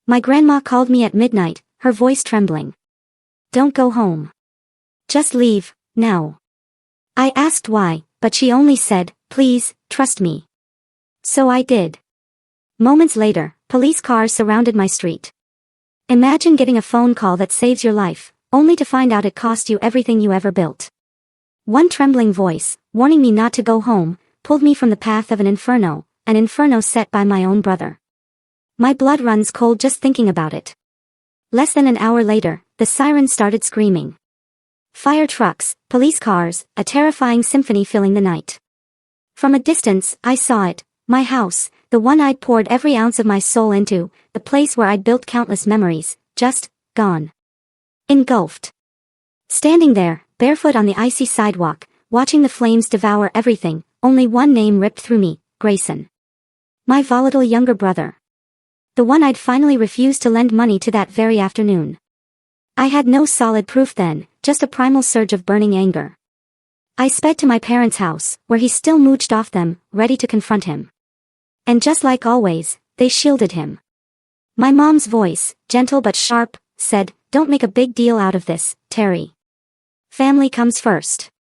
My grandma called me at midnight, her voice trembling. Don't go home. Just leave, now. I asked why, but she only said, please, trust me. So I did. Moments later, police cars surrounded my street. Imagine getting a phone call that saves your life, only to find out it cost you everything you ever built. One trembling voice, warning me not to go home, pulled me from the path of an inferno set by my own brother. My blood runs cold just thinking about it. Less than an hour later, the sirens started screaming. Fire trucks, police cars, a terrifying symphony filling the night. From a distance, I saw it, my house, the one I'd poured every ounce of my soul into, the place where I'd built countless memories, just gone. Engulfed. Standing there, barefoot on the icy sidewalk, watching the flames devour everything, only one name ripped through me, Grayson. My volatile younger brother. The one I'd finally refused to lend money to that very afternoon. I had no solid proof then, just a primal surge of burning anger. I sped to my parents' house, where he still mooched off them, ready to confront him. And just like always, they shielded him. My mom's voice, gentle but sharp, said, "Don't make a big deal out of this, Terry. Family comes first."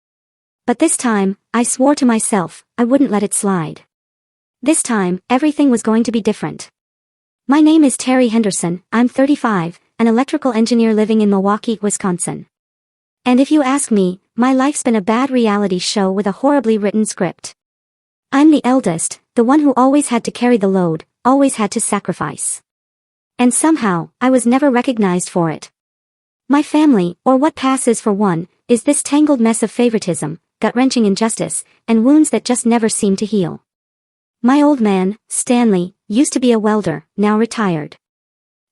But this time, I swore to myself, I wouldn't let it slide. This time, everything was going to be different. My name is Terry Henderson, I'm 35, an electrical engineer living in Milwaukee, Wisconsin. And if you ask me, my life's been a bad reality show with a horribly written script. I'm the eldest, the one who always had to carry the load, always had to sacrifice. And somehow, I was never recognized for it. My family, or what passes for one, is this tangled mess of favoritism, gut-wrenching injustice, and wounds that just never seem to heal. My old man, Stanley, used to be a welder, now retired.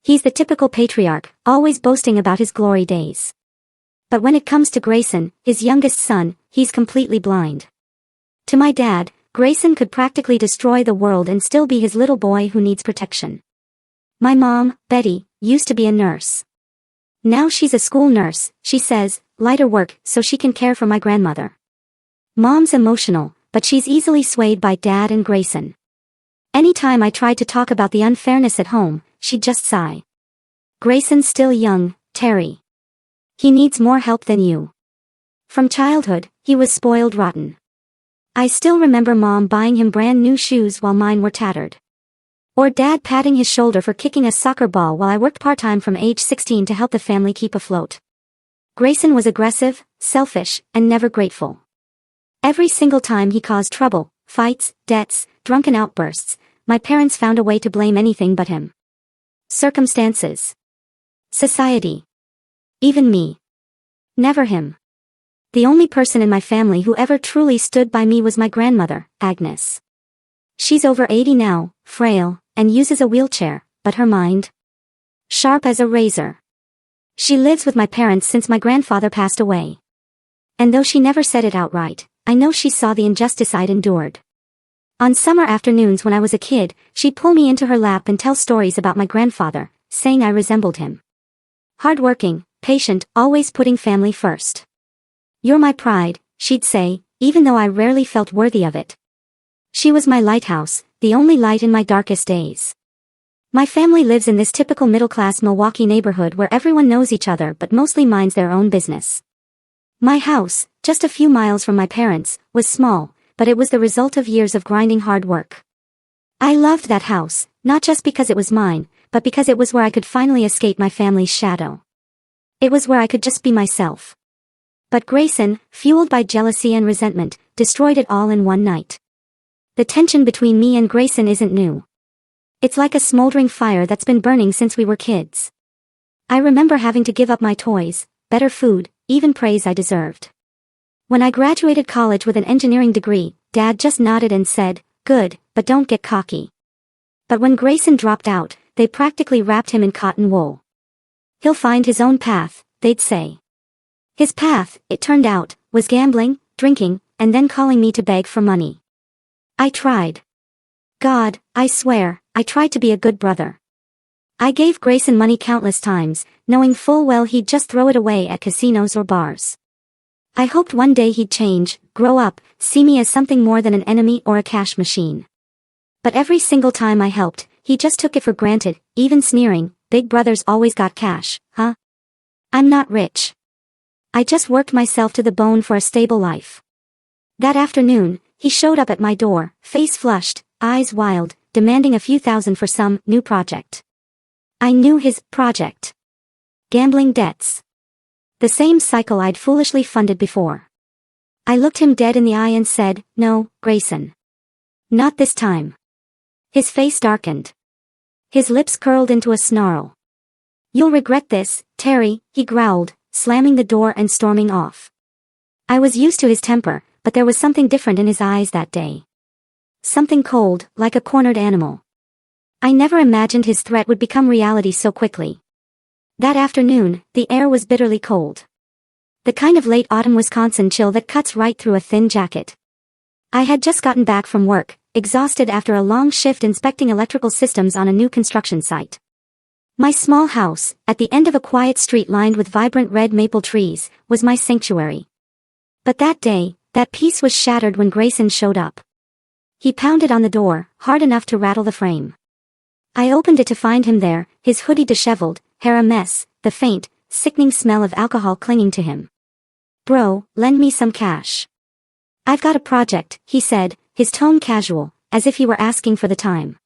He's the typical patriarch, always boasting about his glory days. But when it comes to Grayson, his youngest son, he's completely blind. To my dad, Grayson could practically destroy the world and still be his little boy who needs protection. My mom, Betty, used to be a nurse. Now she's a school nurse, she says, lighter work so she can care for my grandmother. Mom's emotional, but she's easily swayed by Dad and Grayson. Anytime I tried to talk about the unfairness at home, she'd just sigh. Grayson's still young, Terry. He needs more help than you. From childhood, he was spoiled rotten. I still remember Mom buying him brand new shoes while mine were tattered. Or Dad patting his shoulder for kicking a soccer ball while I worked part-time from age 16 to help the family keep afloat. Grayson was aggressive, selfish, and never grateful. Every single time he caused trouble, fights, debts, drunken outbursts, my parents found a way to blame anything but him. Circumstances. Society. Even me. Never him. The only person in my family who ever truly stood by me was my grandmother, Agnes. She's over 80 now, frail, and uses a wheelchair, but her mind? Sharp as a razor. She lives with my parents since my grandfather passed away. And though she never said it outright, I know she saw the injustice I'd endured. On summer afternoons when I was a kid, she'd pull me into her lap and tell stories about my grandfather, saying I resembled him. Hardworking, patient, always putting family first. You're my pride, she'd say, even though I rarely felt worthy of it. She was my lighthouse, the only light in my darkest days. My family lives in this typical middle-class Milwaukee neighborhood where everyone knows each other but mostly minds their own business. My house, just a few miles from my parents, was small, but it was the result of years of grinding hard work. I loved that house, not just because it was mine, but because it was where I could finally escape my family's shadow. It was where I could just be myself. But Grayson, fueled by jealousy and resentment, destroyed it all in one night. The tension between me and Grayson isn't new. It's like a smoldering fire that's been burning since we were kids. I remember having to give up my toys, better food, even praise I deserved. When I graduated college with an engineering degree, Dad just nodded and said, "Good, but don't get cocky." But when Grayson dropped out, they practically wrapped him in cotton wool. He'll find his own path, they'd say. His path, it turned out, was gambling, drinking, and then calling me to beg for money. I tried. God, I swear, I tried to be a good brother. I gave Grayson money countless times, knowing full well he'd just throw it away at casinos or bars. I hoped one day he'd change, grow up, see me as something more than an enemy or a cash machine. But every single time I helped, he just took it for granted, even sneering, big brother's always got cash, huh? I'm not rich. I just worked myself to the bone for a stable life. That afternoon, he showed up at my door, face flushed, eyes wild, demanding a few thousand for some new project. I knew his project. Gambling debts. The same cycle I'd foolishly funded before. I looked him dead in the eye and said, "No, Grayson. Not this time." His face darkened. His lips curled into a snarl. "You'll regret this, Terry," he growled, slamming the door and storming off. I was used to his temper, but there was something different in his eyes that day. Something cold, like a cornered animal. I never imagined his threat would become reality so quickly. That afternoon, the air was bitterly cold. The kind of late autumn Wisconsin chill that cuts right through a thin jacket. I had just gotten back from work, exhausted after a long shift inspecting electrical systems on a new construction site. My small house, at the end of a quiet street lined with vibrant red maple trees, was my sanctuary. But that day, that peace was shattered when Grayson showed up. He pounded on the door, hard enough to rattle the frame. I opened it to find him there, his hoodie disheveled, hair a mess, the faint, sickening smell of alcohol clinging to him. "Bro, lend me some cash." "I've got a project," he said, his tone casual, as if he were asking for the time.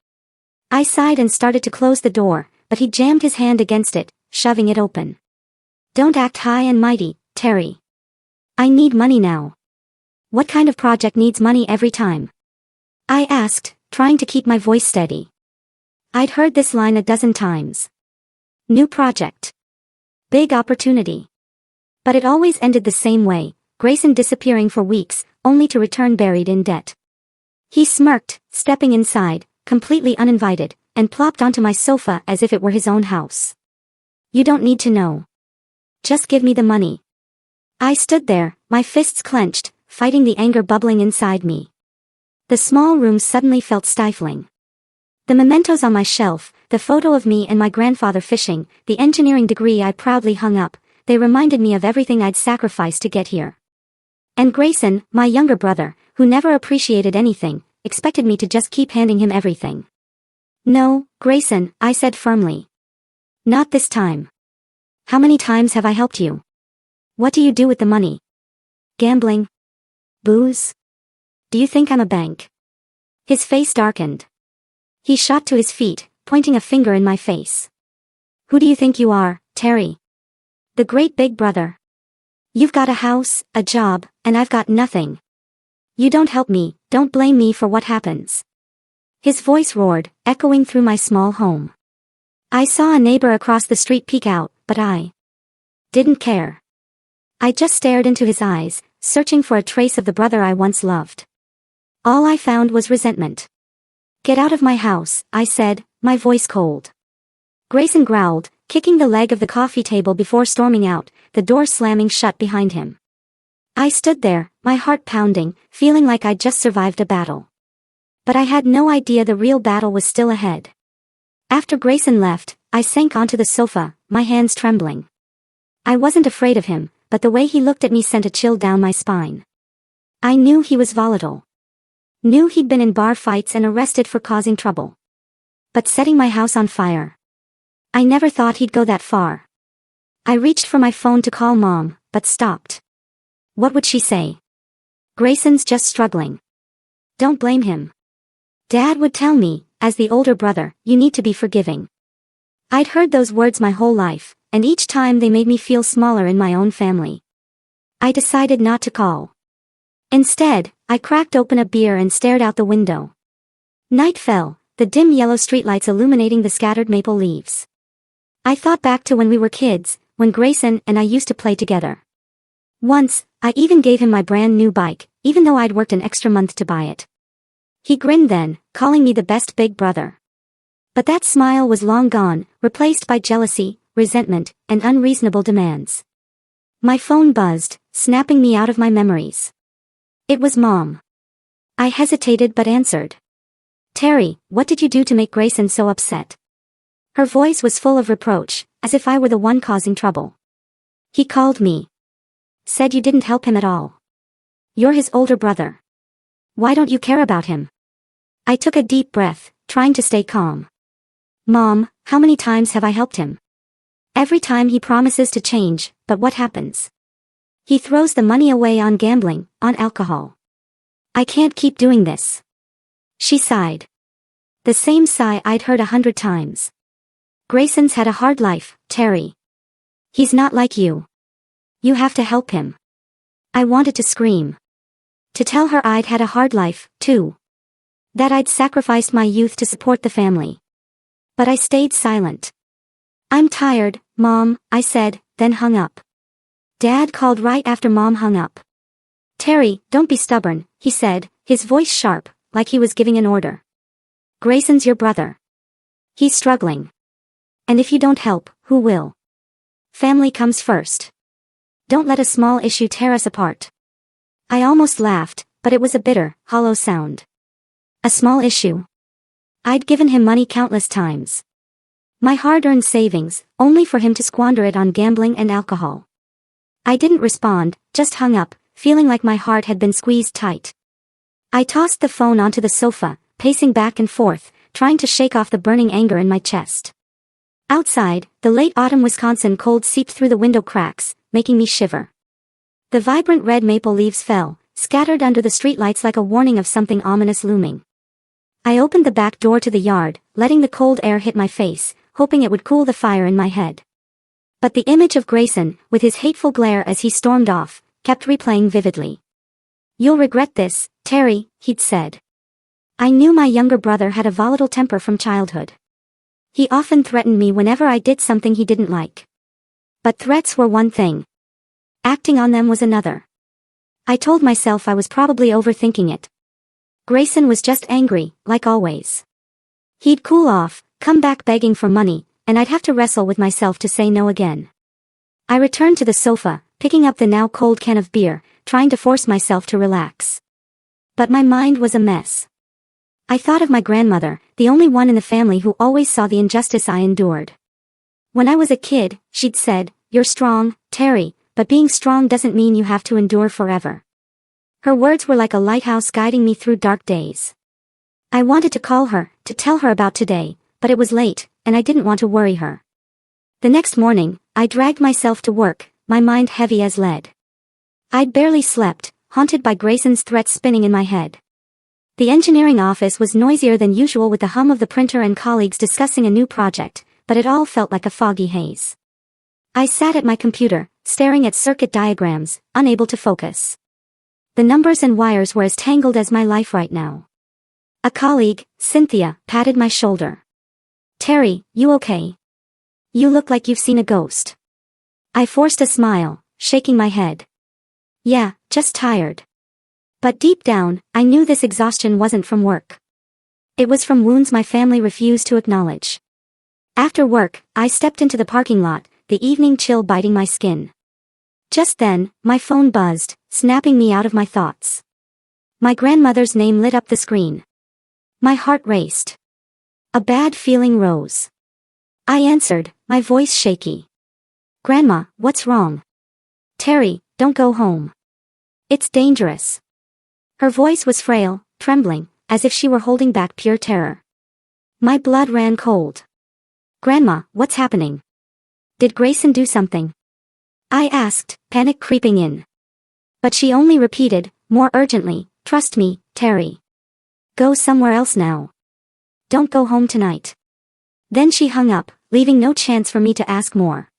I sighed and started to close the door, but he jammed his hand against it, shoving it open. "Don't act high and mighty, Terry. I need money now." "What kind of project needs money every time?" I asked, trying to keep my voice steady. I'd heard this line a dozen times. New project. Big opportunity. But it always ended the same way, Grayson disappearing for weeks, only to return buried in debt. He smirked, stepping inside, completely uninvited, and plopped onto my sofa as if it were his own house. "You don't need to know. Just give me the money." I stood there, my fists clenched, fighting the anger bubbling inside me. The small room suddenly felt stifling. The mementos on my shelf, the photo of me and my grandfather fishing, the engineering degree I proudly hung up, they reminded me of everything I'd sacrificed to get here. And Grayson, my younger brother, who never appreciated anything, expected me to just keep handing him everything. "No, Grayson," I said firmly. "Not this time. How many times have I helped you? What do you do with the money? Gambling? Booze? Do you think I'm a bank?" His face darkened. He shot to his feet, pointing a finger in my face. "Who do you think you are, Terry? The great big brother? You've got a house, a job, and I've got nothing. You don't help me, don't blame me for what happens." His voice roared, echoing through my small home. I saw a neighbor across the street peek out, but I didn't care. I just stared into his eyes, searching for a trace of the brother I once loved. All I found was resentment. "Get out of my house," I said, my voice cold. Grayson growled, kicking the leg of the coffee table before storming out, the door slamming shut behind him. I stood there, my heart pounding, feeling like I'd just survived a battle. But I had no idea the real battle was still ahead. After Grayson left, I sank onto the sofa, my hands trembling. I wasn't afraid of him, but the way he looked at me sent a chill down my spine. I knew he was volatile. Knew he'd been in bar fights and arrested for causing trouble. But setting my house on fire. I never thought he'd go that far. I reached for my phone to call Mom, but stopped. What would she say? "Grayson's just struggling. Don't blame him." Dad would tell me, as the older brother, "You need to be forgiving." I'd heard those words my whole life, and each time they made me feel smaller in my own family. I decided not to call. Instead, I cracked open a beer and stared out the window. Night fell, the dim yellow streetlights illuminating the scattered maple leaves. I thought back to when we were kids, when Grayson and I used to play together. Once, I even gave him my brand new bike, even though I'd worked an extra month to buy it. He grinned then, calling me the best big brother. But that smile was long gone, replaced by jealousy, resentment, and unreasonable demands. My phone buzzed, snapping me out of my memories. It was Mom. I hesitated but answered. "Terry, what did you do to make Grayson so upset?" Her voice was full of reproach, as if I were the one causing trouble. "He called me. Said you didn't help him at all. You're his older brother. Why don't you care about him?" I took a deep breath, trying to stay calm. Mom, how many times have I helped him? Every time he promises to change, but what happens? He throws the money away on gambling, on alcohol. I can't keep doing this. She sighed. The same sigh I'd heard 100 times. Grayson's had a hard life, Terry. He's not like you. You have to help him. I wanted to scream. To tell her I'd had a hard life, too. That I'd sacrificed my youth to support the family. But I stayed silent. I'm tired, Mom, I said, then hung up. Dad called right after Mom hung up. Terry, don't be stubborn, he said, his voice sharp, like he was giving an order. Grayson's your brother. He's struggling. And if you don't help, who will? Family comes first. Don't let a small issue tear us apart. I almost laughed, but it was a bitter, hollow sound. A small issue. I'd given him money countless times. My hard-earned savings, only for him to squander it on gambling and alcohol. I didn't respond, just hung up, feeling like my heart had been squeezed tight. I tossed the phone onto the sofa, pacing back and forth, trying to shake off the burning anger in my chest. Outside, the late autumn Wisconsin cold seeped through the window cracks, making me shiver. The vibrant red maple leaves fell, scattered under the streetlights like a warning of something ominous looming. I opened the back door to the yard, letting the cold air hit my face, hoping it would cool the fire in my head. But the image of Grayson, with his hateful glare as he stormed off, kept replaying vividly. You'll regret this, Terry, he'd said. I knew my younger brother had a volatile temper from childhood. He often threatened me whenever I did something he didn't like. But threats were one thing. Acting on them was another. I told myself I was probably overthinking it. Grayson was just angry, like always. He'd cool off, come back begging for money, and I'd have to wrestle with myself to say no again. I returned to the sofa, picking up the now cold can of beer, trying to force myself to relax. But my mind was a mess. I thought of my grandmother, the only one in the family who always saw the injustice I endured. When I was a kid, she'd said, "You're strong, Terry, but being strong doesn't mean you have to endure forever." Her words were like a lighthouse guiding me through dark days. I wanted to call her, to tell her about today, but it was late, and I didn't want to worry her. The next morning, I dragged myself to work, my mind heavy as lead. I'd barely slept, haunted by Grayson's threats spinning in my head. The engineering office was noisier than usual with the hum of the printer and colleagues discussing a new project, but it all felt like a foggy haze. I sat at my computer, staring at circuit diagrams, unable to focus. The numbers and wires were as tangled as my life right now. A colleague, Cynthia, patted my shoulder. Terry, you okay? You look like you've seen a ghost. I forced a smile, shaking my head. Yeah, just tired. But deep down, I knew this exhaustion wasn't from work. It was from wounds my family refused to acknowledge. After work, I stepped into the parking lot, the evening chill biting my skin. Just then, my phone buzzed, snapping me out of my thoughts. My grandmother's name lit up the screen. My heart raced. A bad feeling rose. I answered, my voice shaky. Grandma, what's wrong? Terry, don't go home. It's dangerous. Her voice was frail, trembling, as if she were holding back pure terror. My blood ran cold. Grandma, what's happening? Did Grayson do something? I asked, panic creeping in. But she only repeated, more urgently, trust me, Terry. Go somewhere else now. Don't go home tonight. Then she hung up, leaving no chance for me to ask more.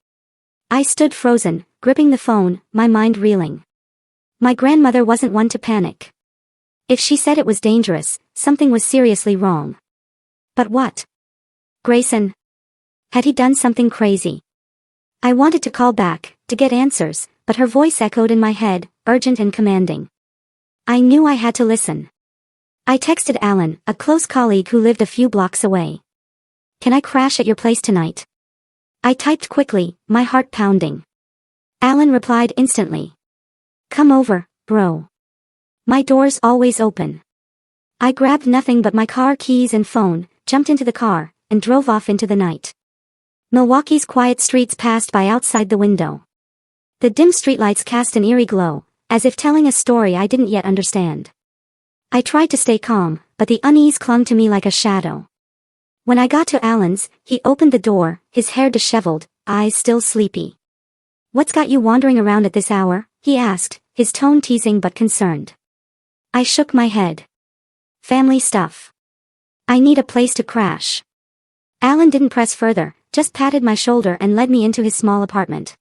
I stood frozen, gripping the phone, my mind reeling. My grandmother wasn't one to panic. If she said it was dangerous, something was seriously wrong. But what? Grayson? Had he done something crazy? I wanted to call back, to get answers, but her voice echoed in my head, urgent and commanding. I knew I had to listen. I texted Alan, a close colleague who lived a few blocks away. Can I crash at your place tonight? I typed quickly, my heart pounding. Alan replied instantly. Come over, bro. My door's always open. I grabbed nothing but my car keys and phone, jumped into the car, and drove off into the night. Milwaukee's quiet streets passed by outside the window. The dim streetlights cast an eerie glow, as if telling a story I didn't yet understand. I tried to stay calm, but the unease clung to me like a shadow. When I got to Alan's, he opened the door, his hair disheveled, eyes still sleepy. "What's got you wandering around at this hour?" he asked, his tone teasing but concerned. I shook my head. "Family stuff. I need a place to crash." Alan didn't press further, just patted my shoulder and led me into his small apartment.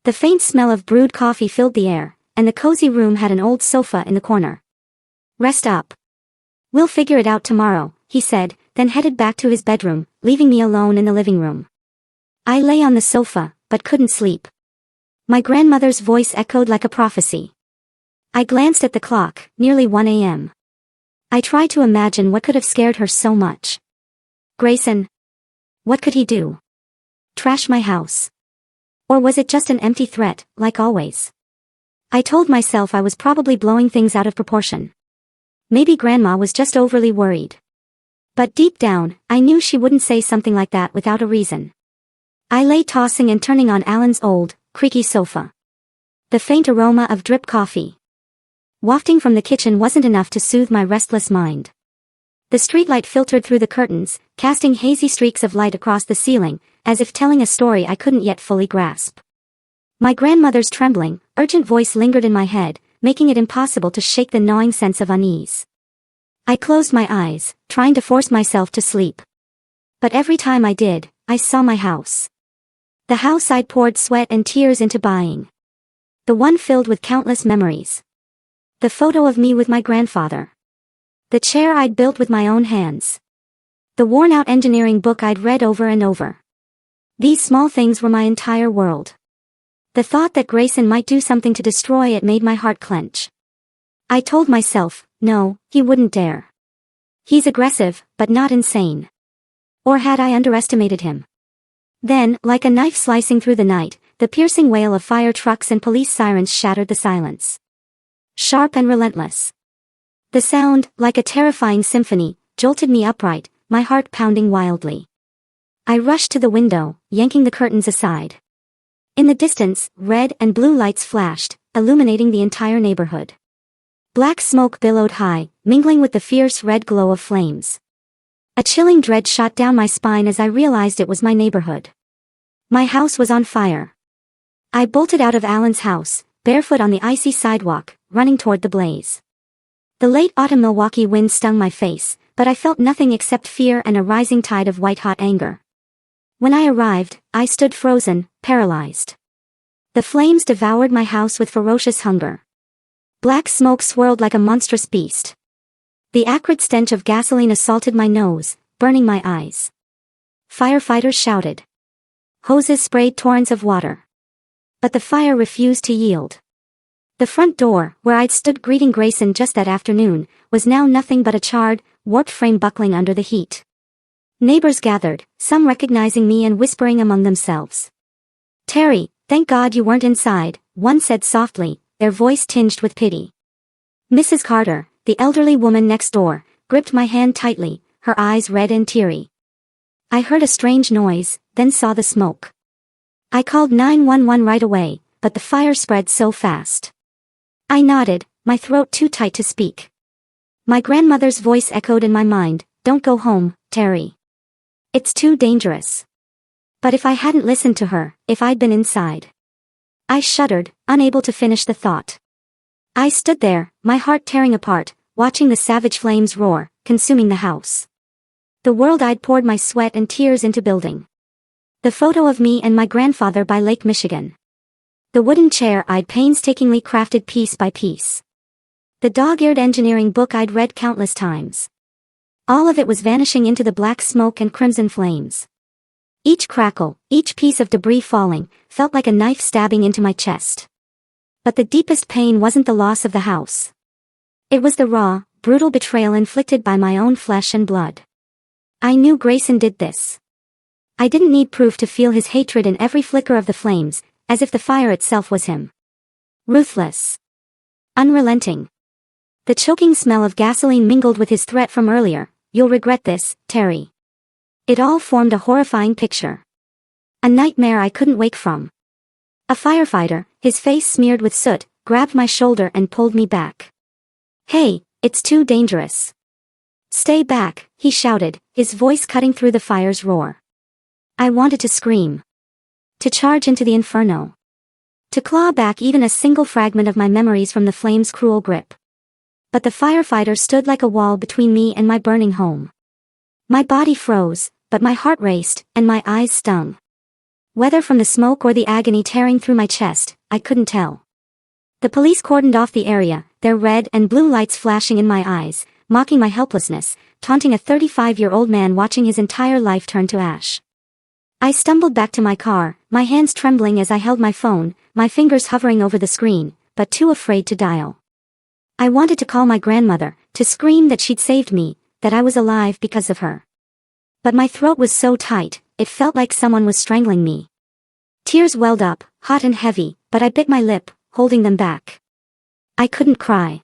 The faint smell of brewed coffee filled the air, and the cozy room had an old sofa in the corner. "Rest up. We'll figure it out tomorrow," he said, then headed back to his bedroom, leaving me alone in the living room. I lay on the sofa, but couldn't sleep. My grandmother's voice echoed like a prophecy. I glanced at the clock, nearly 1 a.m. I tried to imagine what could have scared her so much. Grayson. What could he do? Trash my house? Or was it just an empty threat, like always? I told myself I was probably blowing things out of proportion. Maybe Grandma was just overly worried. But deep down, I knew she wouldn't say something like that without a reason. I lay tossing and turning on Alan's old, creaky sofa. The faint aroma of drip coffee wafting from the kitchen wasn't enough to soothe my restless mind. The streetlight filtered through the curtains, casting hazy streaks of light across the ceiling, as if telling a story I couldn't yet fully grasp. My grandmother's trembling, urgent voice lingered in my head, making it impossible to shake the gnawing sense of unease. I closed my eyes, trying to force myself to sleep. But every time I did, I saw my house. The house I'd poured sweat and tears into buying. The one filled with countless memories. The photo of me with my grandfather. The chair I'd built with my own hands. The worn-out engineering book I'd read over and over. These small things were my entire world. The thought that Grayson might do something to destroy it made my heart clench. I told myself, no, he wouldn't dare. He's aggressive, but not insane. Or had I underestimated him? Then, like a knife slicing through the night, the piercing wail of fire trucks and police sirens shattered the silence. Sharp and relentless. The sound, like a terrifying symphony, jolted me upright, my heart pounding wildly. I rushed to the window, yanking the curtains aside. In the distance, red and blue lights flashed, illuminating the entire neighborhood. Black smoke billowed high, mingling with the fierce red glow of flames. A chilling dread shot down my spine as I realized it was my neighborhood. My house was on fire. I bolted out of Alan's house, barefoot on the icy sidewalk, running toward the blaze. The late autumn Milwaukee wind stung my face, but I felt nothing except fear and a rising tide of white-hot anger. When I arrived, I stood frozen, paralyzed. The flames devoured my house with ferocious hunger. Black smoke swirled like a monstrous beast. The acrid stench of gasoline assaulted my nose, burning my eyes. Firefighters shouted. Hoses sprayed torrents of water. But the fire refused to yield. The front door, where I'd stood greeting Grayson just that afternoon, was now nothing but a charred, warped frame buckling under the heat. Neighbors gathered, some recognizing me and whispering among themselves. "Terry, thank God you weren't inside," one said softly, their voice tinged with pity. Mrs. Carter, the elderly woman next door, gripped my hand tightly, her eyes red and teary. I heard a strange noise, then saw the smoke. I called 911 right away, but the fire spread so fast. I nodded, my throat too tight to speak. My grandmother's voice echoed in my mind, "Don't go home, Terry. It's too dangerous." But if I hadn't listened to her, if I'd been inside. I shuddered, unable to finish the thought. I stood there, my heart tearing apart, watching the savage flames roar, consuming the house. The world I'd poured my sweat and tears into building. The photo of me and my grandfather by Lake Michigan. The wooden chair I'd painstakingly crafted piece by piece. The dog-eared engineering book I'd read countless times. All of it was vanishing into the black smoke and crimson flames. Each crackle, each piece of debris falling, felt like a knife stabbing into my chest. But the deepest pain wasn't the loss of the house. It was the raw, brutal betrayal inflicted by my own flesh and blood. I knew Grayson did this. I didn't need proof to feel his hatred in every flicker of the flames, as if the fire itself was him. Ruthless. Unrelenting. The choking smell of gasoline mingled with his threat from earlier, "You'll regret this, Terry." It all formed a horrifying picture. A nightmare I couldn't wake from. A firefighter, his face smeared with soot, grabbed my shoulder and pulled me back. "Hey, it's too dangerous. Stay back, he shouted, his voice cutting through the fire's roar. I wanted to scream. To charge into the inferno. To claw back even a single fragment of my memories from the flames' cruel grip. But the firefighter stood like a wall between me and my burning home. My body froze, but my heart raced, and my eyes stung. Whether from the smoke or the agony tearing through my chest, I couldn't tell. The police cordoned off the area, their red and blue lights flashing in my eyes, mocking my helplessness, taunting a 35-year-old man watching his entire life turn to ash. I stumbled back to my car, my hands trembling as I held my phone, my fingers hovering over the screen, but too afraid to dial. I wanted to call my grandmother, to scream that she'd saved me, that I was alive because of her. But my throat was so tight, it felt like someone was strangling me. Tears welled up, hot and heavy, but I bit my lip, holding them back. I couldn't cry.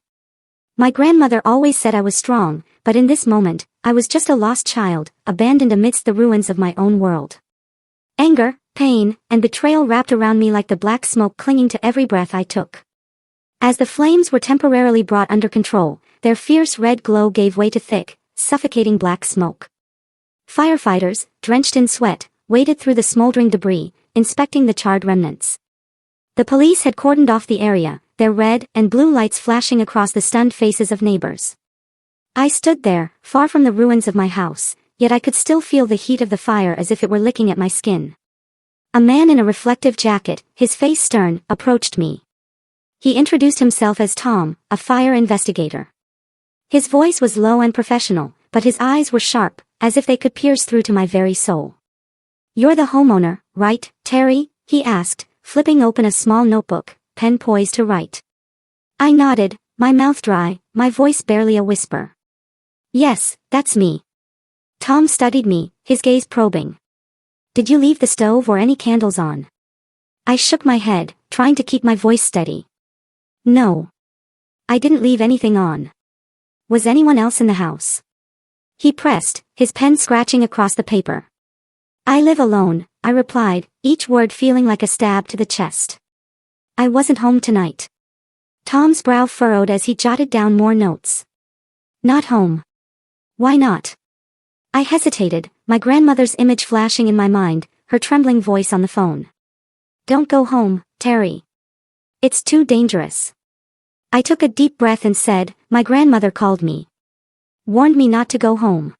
My grandmother always said I was strong, but in this moment, I was just a lost child, abandoned amidst the ruins of my own world. Anger, pain, and betrayal wrapped around me like the black smoke clinging to every breath I took. As the flames were temporarily brought under control, their fierce red glow gave way to thick, suffocating black smoke. Firefighters, drenched in sweat, waded through the smoldering debris, inspecting the charred remnants. The police had cordoned off the area, their red and blue lights flashing across the stunned faces of neighbors. I stood there, far from the ruins of my house, yet I could still feel the heat of the fire as if it were licking at my skin. A man in a reflective jacket, his face stern, approached me. He introduced himself as Tom, a fire investigator. His voice was low and professional, but his eyes were sharp, as if they could pierce through to my very soul. You're the homeowner, right, Terry? He asked, flipping open a small notebook, pen poised to write. I nodded, my mouth dry, my voice barely a whisper. Yes, that's me. Tom studied me, his gaze probing. Did you leave the stove or any candles on? I shook my head, trying to keep my voice steady. No. I didn't leave anything on. Was anyone else in the house? He pressed, his pen scratching across the paper. I live alone, I replied, each word feeling like a stab to the chest. I wasn't home tonight. Tom's brow furrowed as he jotted down more notes. Not home. Why not? I hesitated, my grandmother's image flashing in my mind, her trembling voice on the phone. Don't go home, Terry. It's too dangerous. I took a deep breath and said, my grandmother called me. Warned me not to go home.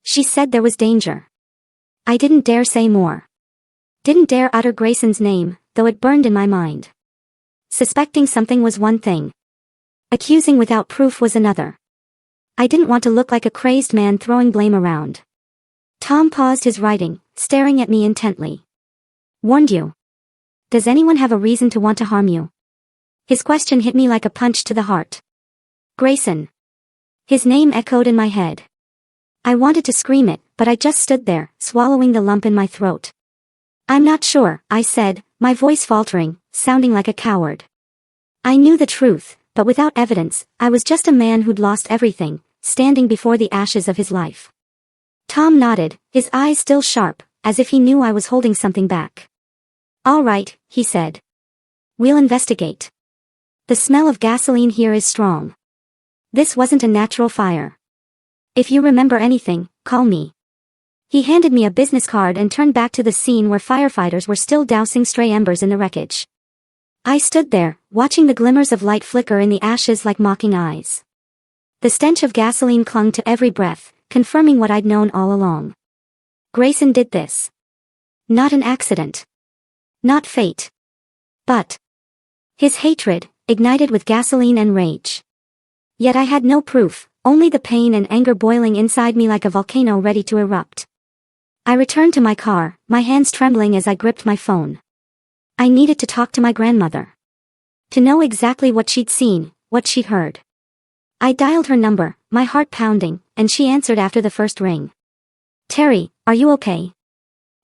She said there was danger. I didn't dare say more. Didn't dare utter Grayson's name, though it burned in my mind. Suspecting something was one thing. Accusing without proof was another. I didn't want to look like a crazed man throwing blame around. Tom paused his writing, staring at me intently. Warned you. Does anyone have a reason to want to harm you? His question hit me like a punch to the heart. Grayson. His name echoed in my head. I wanted to scream it, but I just stood there, swallowing the lump in my throat. I'm not sure, I said, my voice faltering, sounding like a coward. I knew the truth, but without evidence, I was just a man who'd lost everything, standing before the ashes of his life. Tom nodded, his eyes still sharp, as if he knew I was holding something back. All right, he said. We'll investigate. The smell of gasoline here is strong. This wasn't a natural fire. If you remember anything, call me. He handed me a business card and turned back to the scene where firefighters were still dousing stray embers in the wreckage. I stood there, watching the glimmers of light flicker in the ashes like mocking eyes. The stench of gasoline clung to every breath, confirming what I'd known all along. Grayson did this. Not an accident. Not fate. But his hatred, ignited with gasoline and rage. Yet I had no proof, only the pain and anger boiling inside me like a volcano ready to erupt. I returned to my car, my hands trembling as I gripped my phone. I needed to talk to my grandmother. To know exactly what she'd seen, what she'd heard. I dialed her number, my heart pounding, and she answered after the first ring. Terry, are you okay?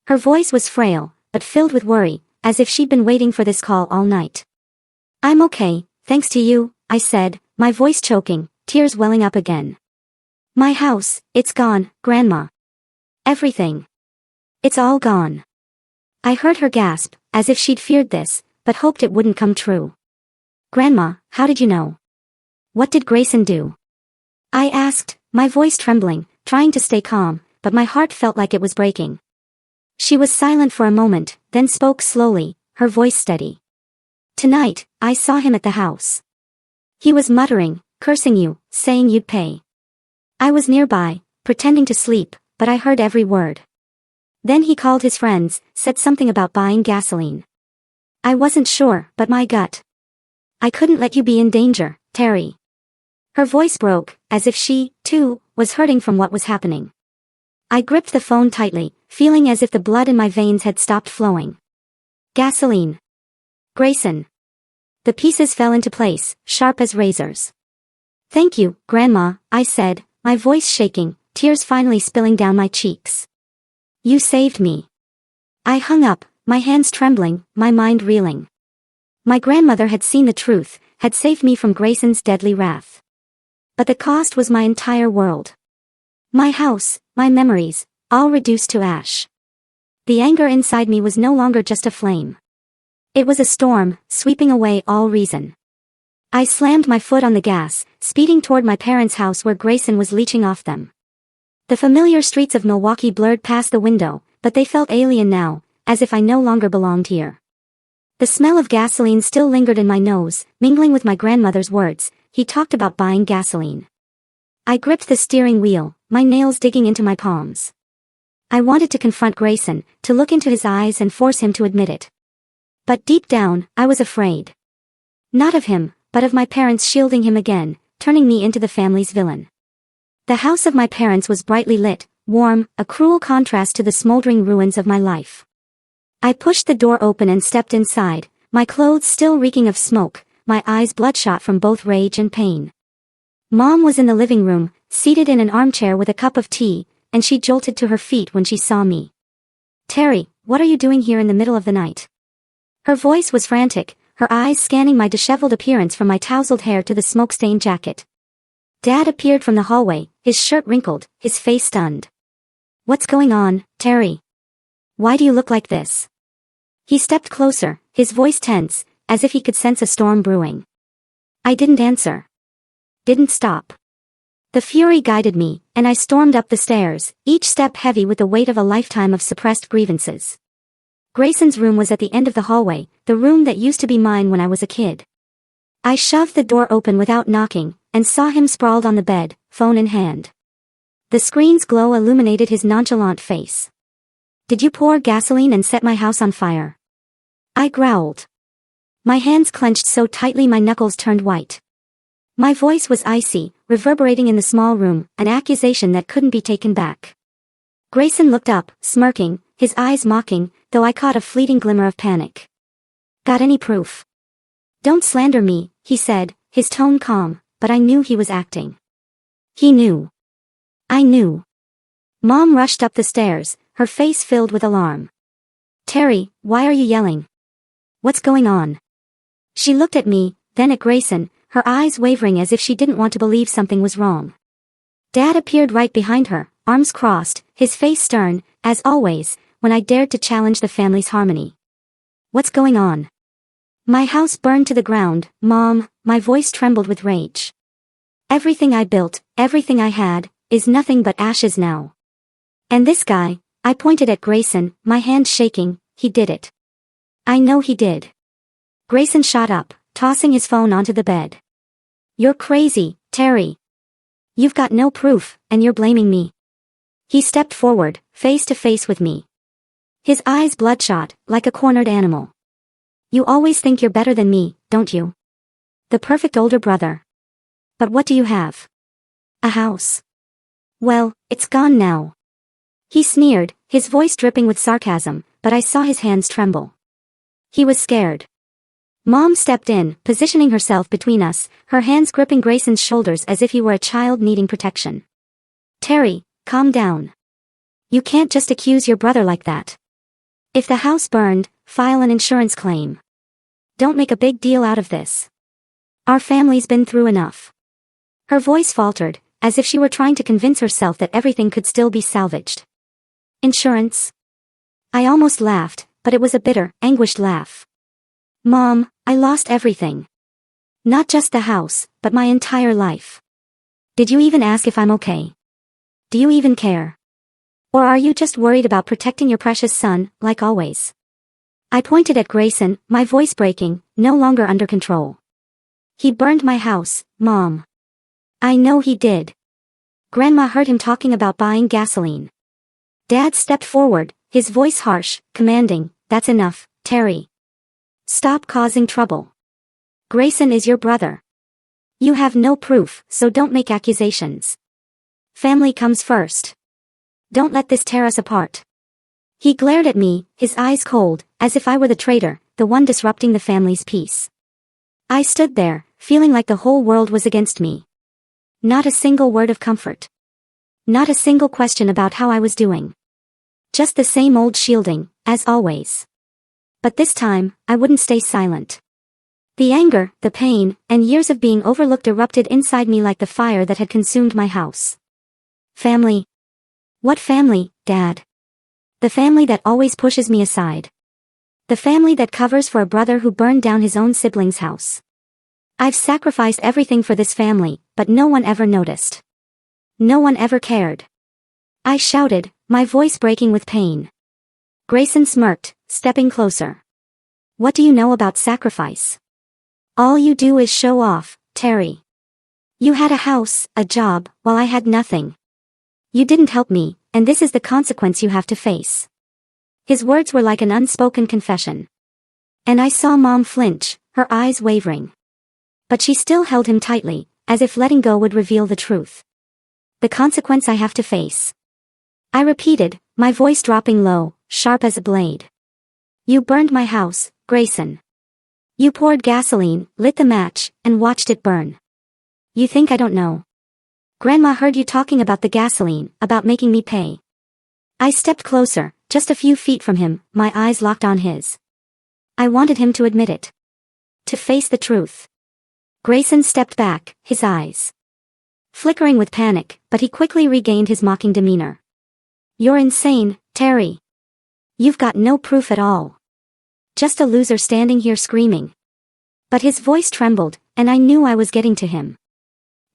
Her voice was frail, but filled with worry, as if she'd been waiting for this call all night. I'm okay, thanks to you, I said, my voice choking, tears welling up again. My house, it's gone, Grandma. Everything. It's all gone. I heard her gasp, as if she'd feared this, but hoped it wouldn't come true. Grandma, how did you know? What did Grayson do? I asked, my voice trembling, trying to stay calm, but my heart felt like it was breaking. She was silent for a moment, then spoke slowly, her voice steady. Tonight, I saw him at the house. He was muttering, cursing you, saying you'd pay. I was nearby, pretending to sleep, but I heard every word. Then he called his friends, said something about buying gasoline. I wasn't sure, but my gut. I couldn't let you be in danger, Terry. Her voice broke, as if she, too, was hurting from what was happening. I gripped the phone tightly, feeling as if the blood in my veins had stopped flowing. Gasoline. Grayson. The pieces fell into place, sharp as razors. Thank you, Grandma, I said, my voice shaking, tears finally spilling down my cheeks. You saved me. I hung up, my hands trembling, my mind reeling. My grandmother had seen the truth, had saved me from Grayson's deadly wrath. But the cost was my entire world. My house, my memories, all reduced to ash. The anger inside me was no longer just a flame. It was a storm, sweeping away all reason. I slammed my foot on the gas, speeding toward my parents' house where Grayson was leeching off them. The familiar streets of Milwaukee blurred past the window, but they felt alien now, as if I no longer belonged here. The smell of gasoline still lingered in my nose, mingling with my grandmother's words. He talked about buying gasoline. I gripped the steering wheel, my nails digging into my palms. I wanted to confront Grayson, to look into his eyes and force him to admit it. But deep down, I was afraid. Not of him, but of my parents shielding him again, turning me into the family's villain. The house of my parents was brightly lit, warm, a cruel contrast to the smoldering ruins of my life. I pushed the door open and stepped inside, my clothes still reeking of smoke, my eyes bloodshot from both rage and pain. Mom was in the living room, seated in an armchair with a cup of tea, and she jolted to her feet when she saw me. Terry, what are you doing here in the middle of the night? Her voice was frantic, her eyes scanning my disheveled appearance from my tousled hair to the smoke-stained jacket. Dad appeared from the hallway, his shirt wrinkled, his face stunned. What's going on, Terry? Why do you look like this? He stepped closer, his voice tense, as if he could sense a storm brewing. I didn't answer. Didn't stop. The fury guided me, and I stormed up the stairs, each step heavy with the weight of a lifetime of suppressed grievances. Grayson's room was at the end of the hallway, the room that used to be mine when I was a kid. I shoved the door open without knocking, and saw him sprawled on the bed, phone in hand. The screen's glow illuminated his nonchalant face. Did you pour gasoline and set my house on fire? I growled. My hands clenched so tightly my knuckles turned white. My voice was icy, reverberating in the small room, an accusation that couldn't be taken back. Grayson looked up, smirking, his eyes mocking, though I caught a fleeting glimmer of panic. Got any proof? Don't slander me, he said, his tone calm, but I knew he was acting. He knew. I knew. Mom rushed up the stairs, her face filled with alarm. Terry, why are you yelling? What's going on? She looked at me, then at Grayson, her eyes wavering as if she didn't want to believe something was wrong. Dad appeared right behind her, arms crossed, his face stern, as always, when I dared to challenge the family's harmony. What's going on? My house burned to the ground, Mom, my voice trembled with rage. Everything I built, everything I had, is nothing but ashes now. And this guy, I pointed at Grayson, my hand shaking, he did it. I know he did. Grayson shot up, tossing his phone onto the bed. You're crazy, Terry. You've got no proof, and you're blaming me. He stepped forward, face to face with me. His eyes bloodshot, like a cornered animal. You always think you're better than me, don't you? The perfect older brother. But what do you have? A house. Well, it's gone now. He sneered, his voice dripping with sarcasm, but I saw his hands tremble. He was scared. Mom stepped in, positioning herself between us, her hands gripping Grayson's shoulders as if he were a child needing protection. Terry, calm down. You can't just accuse your brother like that. If the house burned, file an insurance claim. Don't make a big deal out of this. Our family's been through enough. Her voice faltered, as if she were trying to convince herself that everything could still be salvaged. Insurance? I almost laughed, but it was a bitter, anguished laugh. Mom, I lost everything. Not just the house, but my entire life. Did you even ask if I'm okay? Do you even care? Or are you just worried about protecting your precious son, like always? I pointed at Grayson, my voice breaking, no longer under control. He burned my house, Mom. I know he did. Grandma heard him talking about buying gasoline. Dad stepped forward, his voice harsh, commanding, "That's enough, Terry. Stop causing trouble. Grayson is your brother. You have no proof, so don't make accusations. Family comes first. Don't let this tear us apart." He glared at me, his eyes cold, as if I were the traitor, the one disrupting the family's peace. I stood there, feeling like the whole world was against me. Not a single word of comfort. Not a single question about how I was doing. Just the same old shielding, as always. But this time, I wouldn't stay silent. The anger, the pain, and years of being overlooked erupted inside me like the fire that had consumed my house. Family. What family, Dad? The family that always pushes me aside. The family that covers for a brother who burned down his own sibling's house. I've sacrificed everything for this family, but no one ever noticed. No one ever cared. I shouted, my voice breaking with pain. Grayson smirked, stepping closer. What do you know about sacrifice? All you do is show off, Terry. You had a house, a job, while I had nothing. You didn't help me, and this is the consequence you have to face. His words were like an unspoken confession. And I saw Mom flinch, her eyes wavering. But she still held him tightly, as if letting go would reveal the truth. The consequence I have to face. I repeated, my voice dropping low, sharp as a blade. You burned my house, Grayson. You poured gasoline, lit the match, and watched it burn. You think I don't know? Grandma heard you talking about the gasoline, about making me pay. I stepped closer, just a few feet from him, my eyes locked on his. I wanted him to admit it. To face the truth. Grayson stepped back, his eyes flickering with panic, but he quickly regained his mocking demeanor. You're insane, Terry. You've got no proof at all. Just a loser standing here screaming. But his voice trembled, and I knew I was getting to him.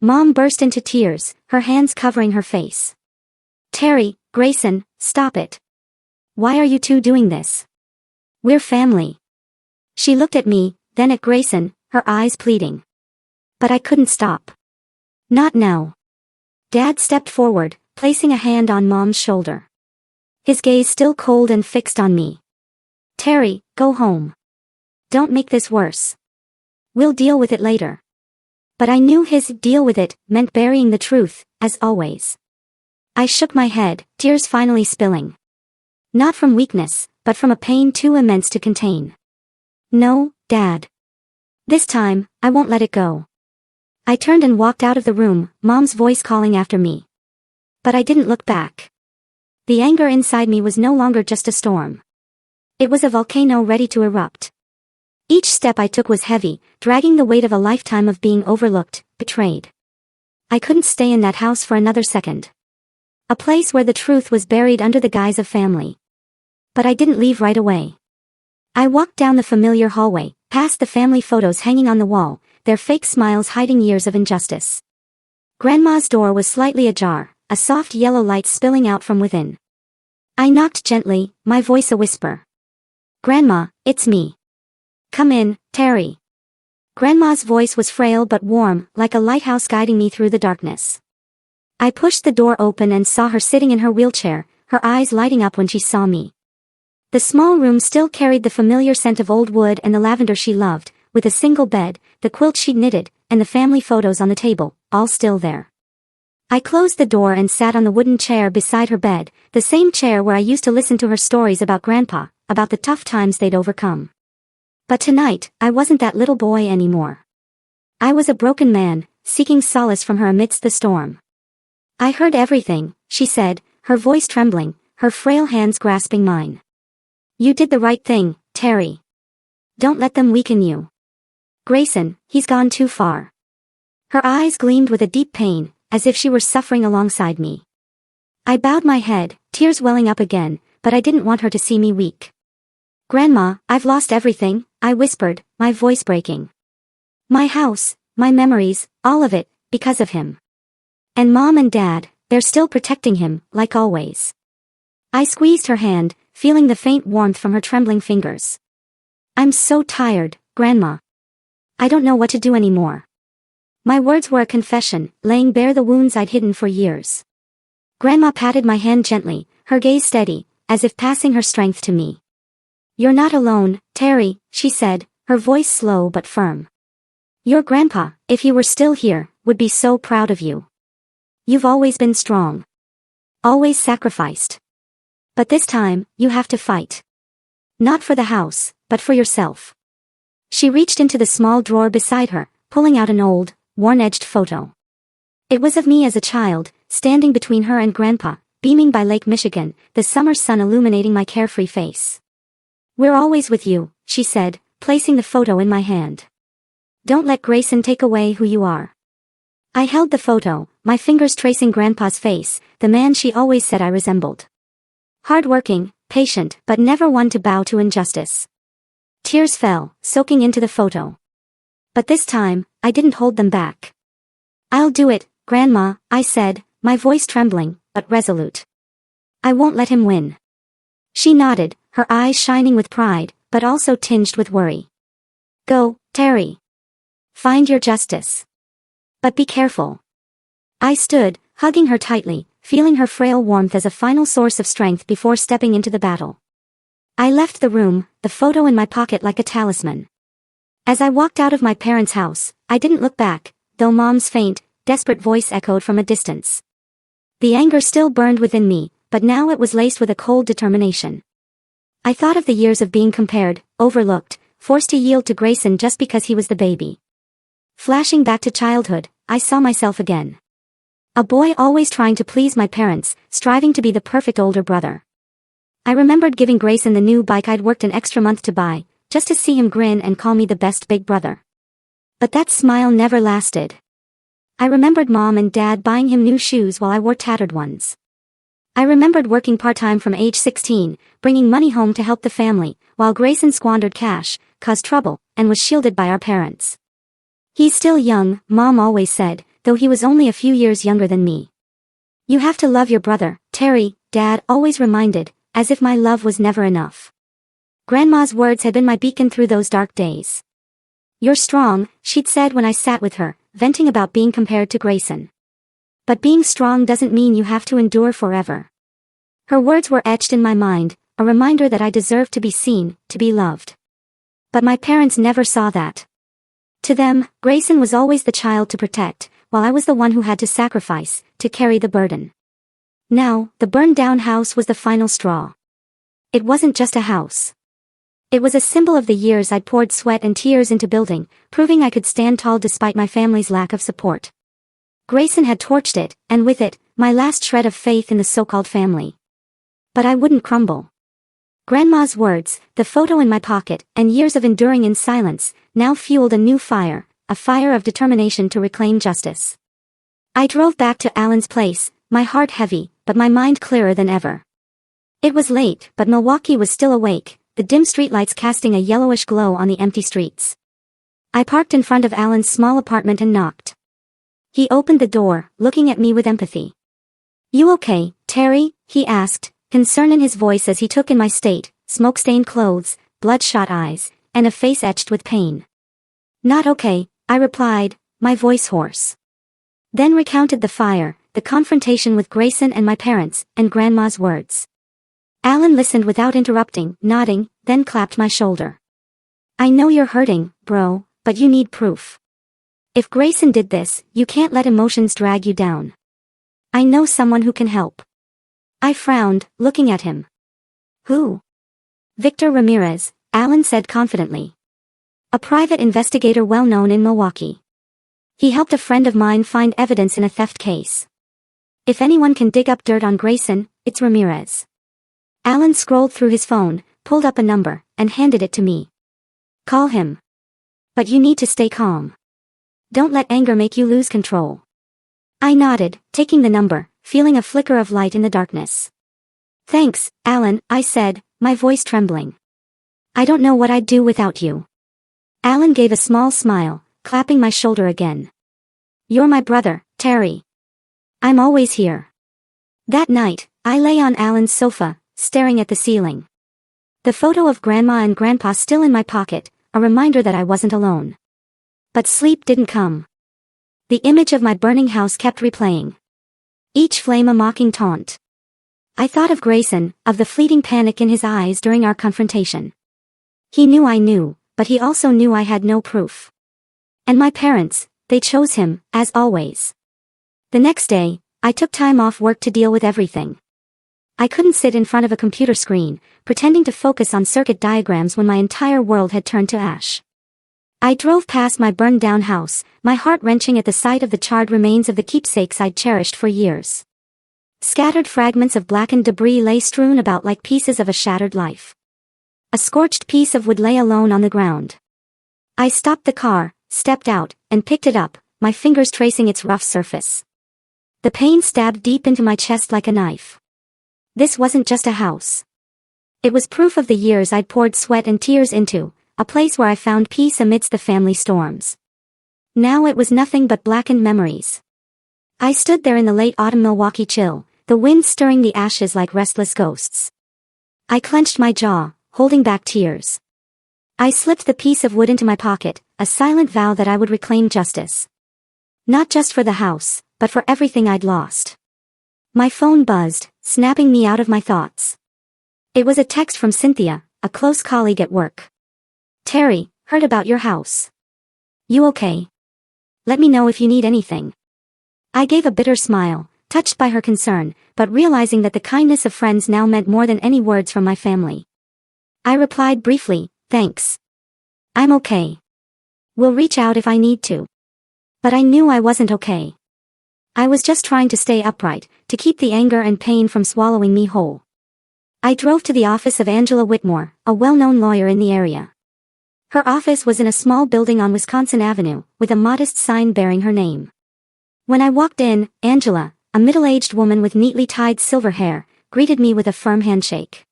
Mom burst into tears, her hands covering her face. Terry, Grayson, stop it. Why are you two doing this? We're family. She looked at me, then at Grayson, her eyes pleading. But I couldn't stop. Not now. Dad stepped forward, placing a hand on Mom's shoulder. His gaze still cold and fixed on me. Terry, go home. Don't make this worse. We'll deal with it later. But I knew his deal with it meant burying the truth, as always. I shook my head, tears finally spilling. Not from weakness, but from a pain too immense to contain. No, Dad. This time, I won't let it go. I turned and walked out of the room, Mom's voice calling after me. But I didn't look back. The anger inside me was no longer just a storm. It was a volcano ready to erupt. Each step I took was heavy, dragging the weight of a lifetime of being overlooked, betrayed. I couldn't stay in that house for another second. A place where the truth was buried under the guise of family. But I didn't leave right away. I walked down the familiar hallway, past the family photos hanging on the wall, their fake smiles hiding years of injustice. Grandma's door was slightly ajar, a soft yellow light spilling out from within. I knocked gently, my voice a whisper. Grandma, it's me. Come in, Terry. Grandma's voice was frail but warm, like a lighthouse guiding me through the darkness. I pushed the door open and saw her sitting in her wheelchair, her eyes lighting up when she saw me. The small room still carried the familiar scent of old wood and the lavender she loved, with a single bed, the quilt she'd knitted, and the family photos on the table, all still there. I closed the door and sat on the wooden chair beside her bed, the same chair where I used to listen to her stories about Grandpa, about the tough times they'd overcome. But tonight, I wasn't that little boy anymore. I was a broken man, seeking solace from her amidst the storm. I heard everything, she said, her voice trembling, her frail hands grasping mine. You did the right thing, Terry. Don't let them weaken you. Grayson, he's gone too far. Her eyes gleamed with a deep pain, as if she were suffering alongside me. I bowed my head, tears welling up again, but I didn't want her to see me weak. Grandma, I've lost everything, I whispered, my voice breaking. My house, my memories, all of it, because of him. And Mom and Dad, they're still protecting him, like always. I squeezed her hand, feeling the faint warmth from her trembling fingers. I'm so tired, Grandma. I don't know what to do anymore. My words were a confession, laying bare the wounds I'd hidden for years. Grandma patted my hand gently, her gaze steady, as if passing her strength to me. You're not alone, Terry, she said, her voice slow but firm. Your grandpa, if he were still here, would be so proud of you. You've always been strong. Always sacrificed. But this time, you have to fight. Not for the house, but for yourself. She reached into the small drawer beside her, pulling out an old, worn-edged photo. It was of me as a child, standing between her and Grandpa, beaming by Lake Michigan, the summer sun illuminating my carefree face. We're always with you, she said, placing the photo in my hand. Don't let Grayson take away who you are. I held the photo, my fingers tracing Grandpa's face, the man she always said I resembled. Hard-working, patient, but never one to bow to injustice. Tears fell, soaking into the photo. But this time, I didn't hold them back. I'll do it, Grandma, I said, my voice trembling, but resolute. I won't let him win. She nodded, her eyes shining with pride, but also tinged with worry. Go, Terry. Find your justice. But be careful. I stood, hugging her tightly, feeling her frail warmth as a final source of strength before stepping into the battle. I left the room, the photo in my pocket like a talisman. As I walked out of my parents' house, I didn't look back, though Mom's faint, desperate voice echoed from a distance. The anger still burned within me, but now it was laced with a cold determination. I thought of the years of being compared, overlooked, forced to yield to Grayson just because he was the baby. Flashing back to childhood, I saw myself again. A boy always trying to please my parents, striving to be the perfect older brother. I remembered giving Grayson the new bike I'd worked an extra month to buy, just to see him grin and call me the best big brother. But that smile never lasted. I remembered Mom and Dad buying him new shoes while I wore tattered ones. I remembered working part-time from age 16, bringing money home to help the family, while Grayson squandered cash, caused trouble, and was shielded by our parents. He's still young, Mom always said, though he was only a few years younger than me. You have to love your brother, Terry, Dad always reminded, as if my love was never enough. Grandma's words had been my beacon through those dark days. You're strong, she'd said when I sat with her, venting about being compared to Grayson. But being strong doesn't mean you have to endure forever. Her words were etched in my mind, a reminder that I deserved to be seen, to be loved. But my parents never saw that. To them, Grayson was always the child to protect, while I was the one who had to sacrifice, to carry the burden. Now, the burned-down house was the final straw. It wasn't just a house. It was a symbol of the years I'd poured sweat and tears into building, proving I could stand tall despite my family's lack of support. Grayson had torched it, and with it, my last shred of faith in the so-called family. But I wouldn't crumble. Grandma's words, the photo in my pocket, and years of enduring in silence, now fueled a new fire, a fire of determination to reclaim justice. I drove back to Alan's place, my heart heavy, but my mind clearer than ever. It was late, but Milwaukee was still awake, the dim streetlights casting a yellowish glow on the empty streets. I parked in front of Alan's small apartment and knocked. He opened the door, looking at me with empathy. You okay, Terry? He asked, concern in his voice as he took in my state, smoke-stained clothes, bloodshot eyes, and a face etched with pain. Not okay, I replied, my voice hoarse. Then recounted the fire, the confrontation with Grayson and my parents, and Grandma's words. Alan listened without interrupting, nodding, then clapped my shoulder. I know you're hurting, bro, but you need proof. If Grayson did this, you can't let emotions drag you down. I know someone who can help. I frowned, looking at him. Who? Victor Ramirez, Alan said confidently. A private investigator well known in Milwaukee. He helped a friend of mine find evidence in a theft case. If anyone can dig up dirt on Grayson, it's Ramirez. Alan scrolled through his phone, pulled up a number, and handed it to me. Call him. But you need to stay calm. Don't let anger make you lose control. I nodded, taking the number, feeling a flicker of light in the darkness. Thanks, Alan, I said, my voice trembling. I don't know what I'd do without you. Alan gave a small smile, clapping my shoulder again. You're my brother, Terry. I'm always here. That night, I lay on Alan's sofa, staring at the ceiling. The photo of Grandma and Grandpa still in my pocket, a reminder that I wasn't alone. But sleep didn't come. The image of my burning house kept replaying. Each flame a mocking taunt. I thought of Grayson, of the fleeting panic in his eyes during our confrontation. He knew I knew, but he also knew I had no proof. And my parents, they chose him, as always. The next day, I took time off work to deal with everything. I couldn't sit in front of a computer screen, pretending to focus on circuit diagrams when my entire world had turned to ash. I drove past my burned-down house, my heart wrenching at the sight of the charred remains of the keepsakes I'd cherished for years. Scattered fragments of blackened debris lay strewn about like pieces of a shattered life. A scorched piece of wood lay alone on the ground. I stopped the car, stepped out, and picked it up, my fingers tracing its rough surface. The pain stabbed deep into my chest like a knife. This wasn't just a house. It was proof of the years I'd poured sweat and tears into, a place where I found peace amidst the family storms. Now it was nothing but blackened memories. I stood there in the late autumn Milwaukee chill, the wind stirring the ashes like restless ghosts. I clenched my jaw, holding back tears. I slipped the piece of wood into my pocket, a silent vow that I would reclaim justice. Not just for the house, but for everything I'd lost. My phone buzzed, snapping me out of my thoughts. It was a text from Cynthia, a close colleague at work. "Terry, heard about your house. You okay? Let me know if you need anything." I gave a bitter smile, touched by her concern, but realizing that the kindness of friends now meant more than any words from my family. I replied briefly, "Thanks. I'm okay. We'll reach out if I need to." But I knew I wasn't okay. I was just trying to stay upright, to keep the anger and pain from swallowing me whole. I drove to the office of Angela Whitmore, a well-known lawyer in the area. Her office was in a small building on Wisconsin Avenue, with a modest sign bearing her name. When I walked in, Angela, a middle-aged woman with neatly tied silver hair, greeted me with a firm handshake.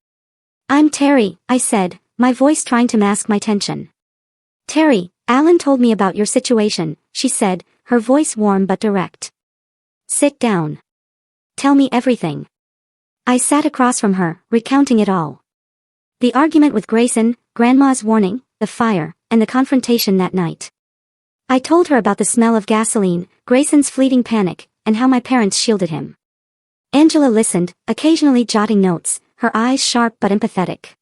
"I'm Terry," I said, my voice trying to mask my tension. "Terry, Alan told me about your situation," she said, her voice warm but direct. "Sit down. Tell me everything." I sat across from her, recounting it all. The argument with Grayson, Grandma's warning, the fire, and the confrontation that night. I told her about the smell of gasoline, Grayson's fleeting panic, and how my parents shielded him. Angela listened, occasionally jotting notes, her eyes sharp but empathetic.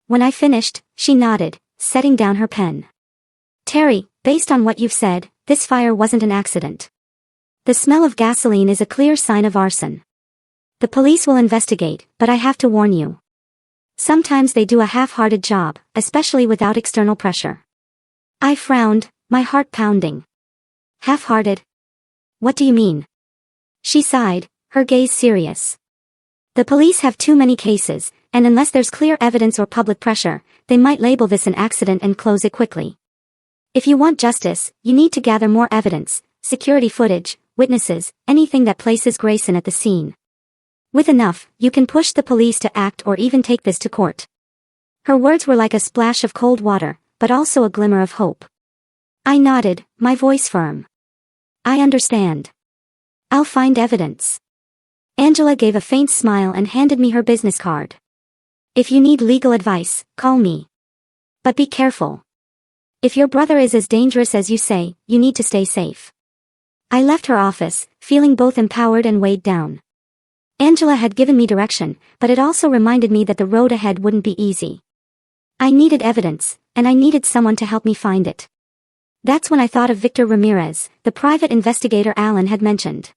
When I finished, she nodded, setting down her pen. "Terry, based on what you've said, this fire wasn't an accident. The smell of gasoline is a clear sign of arson. The police will investigate, but I have to warn you. Sometimes they do a half-hearted job, especially without external pressure." I frowned, my heart pounding. "Half-hearted? What do you mean?" She sighed, her gaze serious. "The police have too many cases, and unless there's clear evidence or public pressure, they might label this an accident and close it quickly. If you want justice, you need to gather more evidence, security footage, witnesses, anything that places Grayson at the scene. With enough, you can push the police to act or even take this to court." Her words were like a splash of cold water, but also a glimmer of hope. I nodded, my voice firm. "I understand. I'll find evidence." Angela gave a faint smile and handed me her business card. "If you need legal advice, call me. But be careful. If your brother is as dangerous as you say, you need to stay safe." I left her office, feeling both empowered and weighed down. Angela had given me direction, but it also reminded me that the road ahead wouldn't be easy. I needed evidence, and I needed someone to help me find it. That's when I thought of Victor Ramirez, the private investigator Alan had mentioned.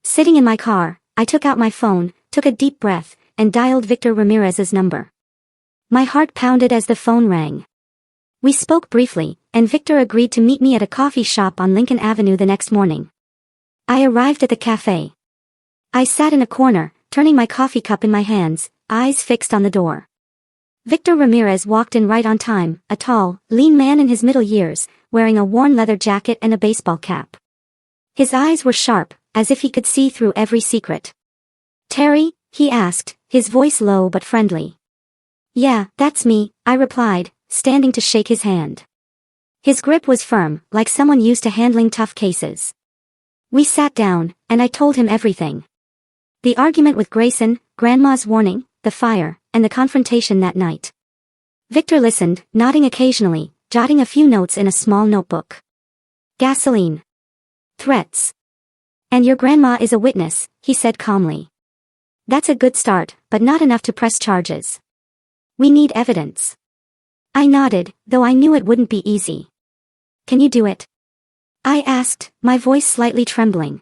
Sitting in my car, I took out my phone, took a deep breath, and dialed Victor Ramirez's number. My heart pounded as the phone rang. We spoke briefly, and Victor agreed to meet me at a coffee shop on Lincoln Avenue the next morning. I arrived at the cafe. I sat in a corner, turning my coffee cup in my hands, eyes fixed on the door. Victor Ramirez walked in right on time, a tall, lean man in his middle years, wearing a worn leather jacket and a baseball cap. His eyes were sharp, as if he could see through every secret. "Terry?" he asked, his voice low but friendly. "Yeah, that's me," I replied, standing to shake his hand. His grip was firm, like someone used to handling tough cases. We sat down, and I told him everything. The argument with Grayson, Grandma's warning, the fire, and the confrontation that night. Victor listened, nodding occasionally, jotting a few notes in a small notebook. Gasoline. Threats. And your grandma is a witness, he said calmly. That's a good start, but not enough to press charges. We need evidence. I nodded, though I knew it wouldn't be easy. Can you do it? I asked, my voice slightly trembling.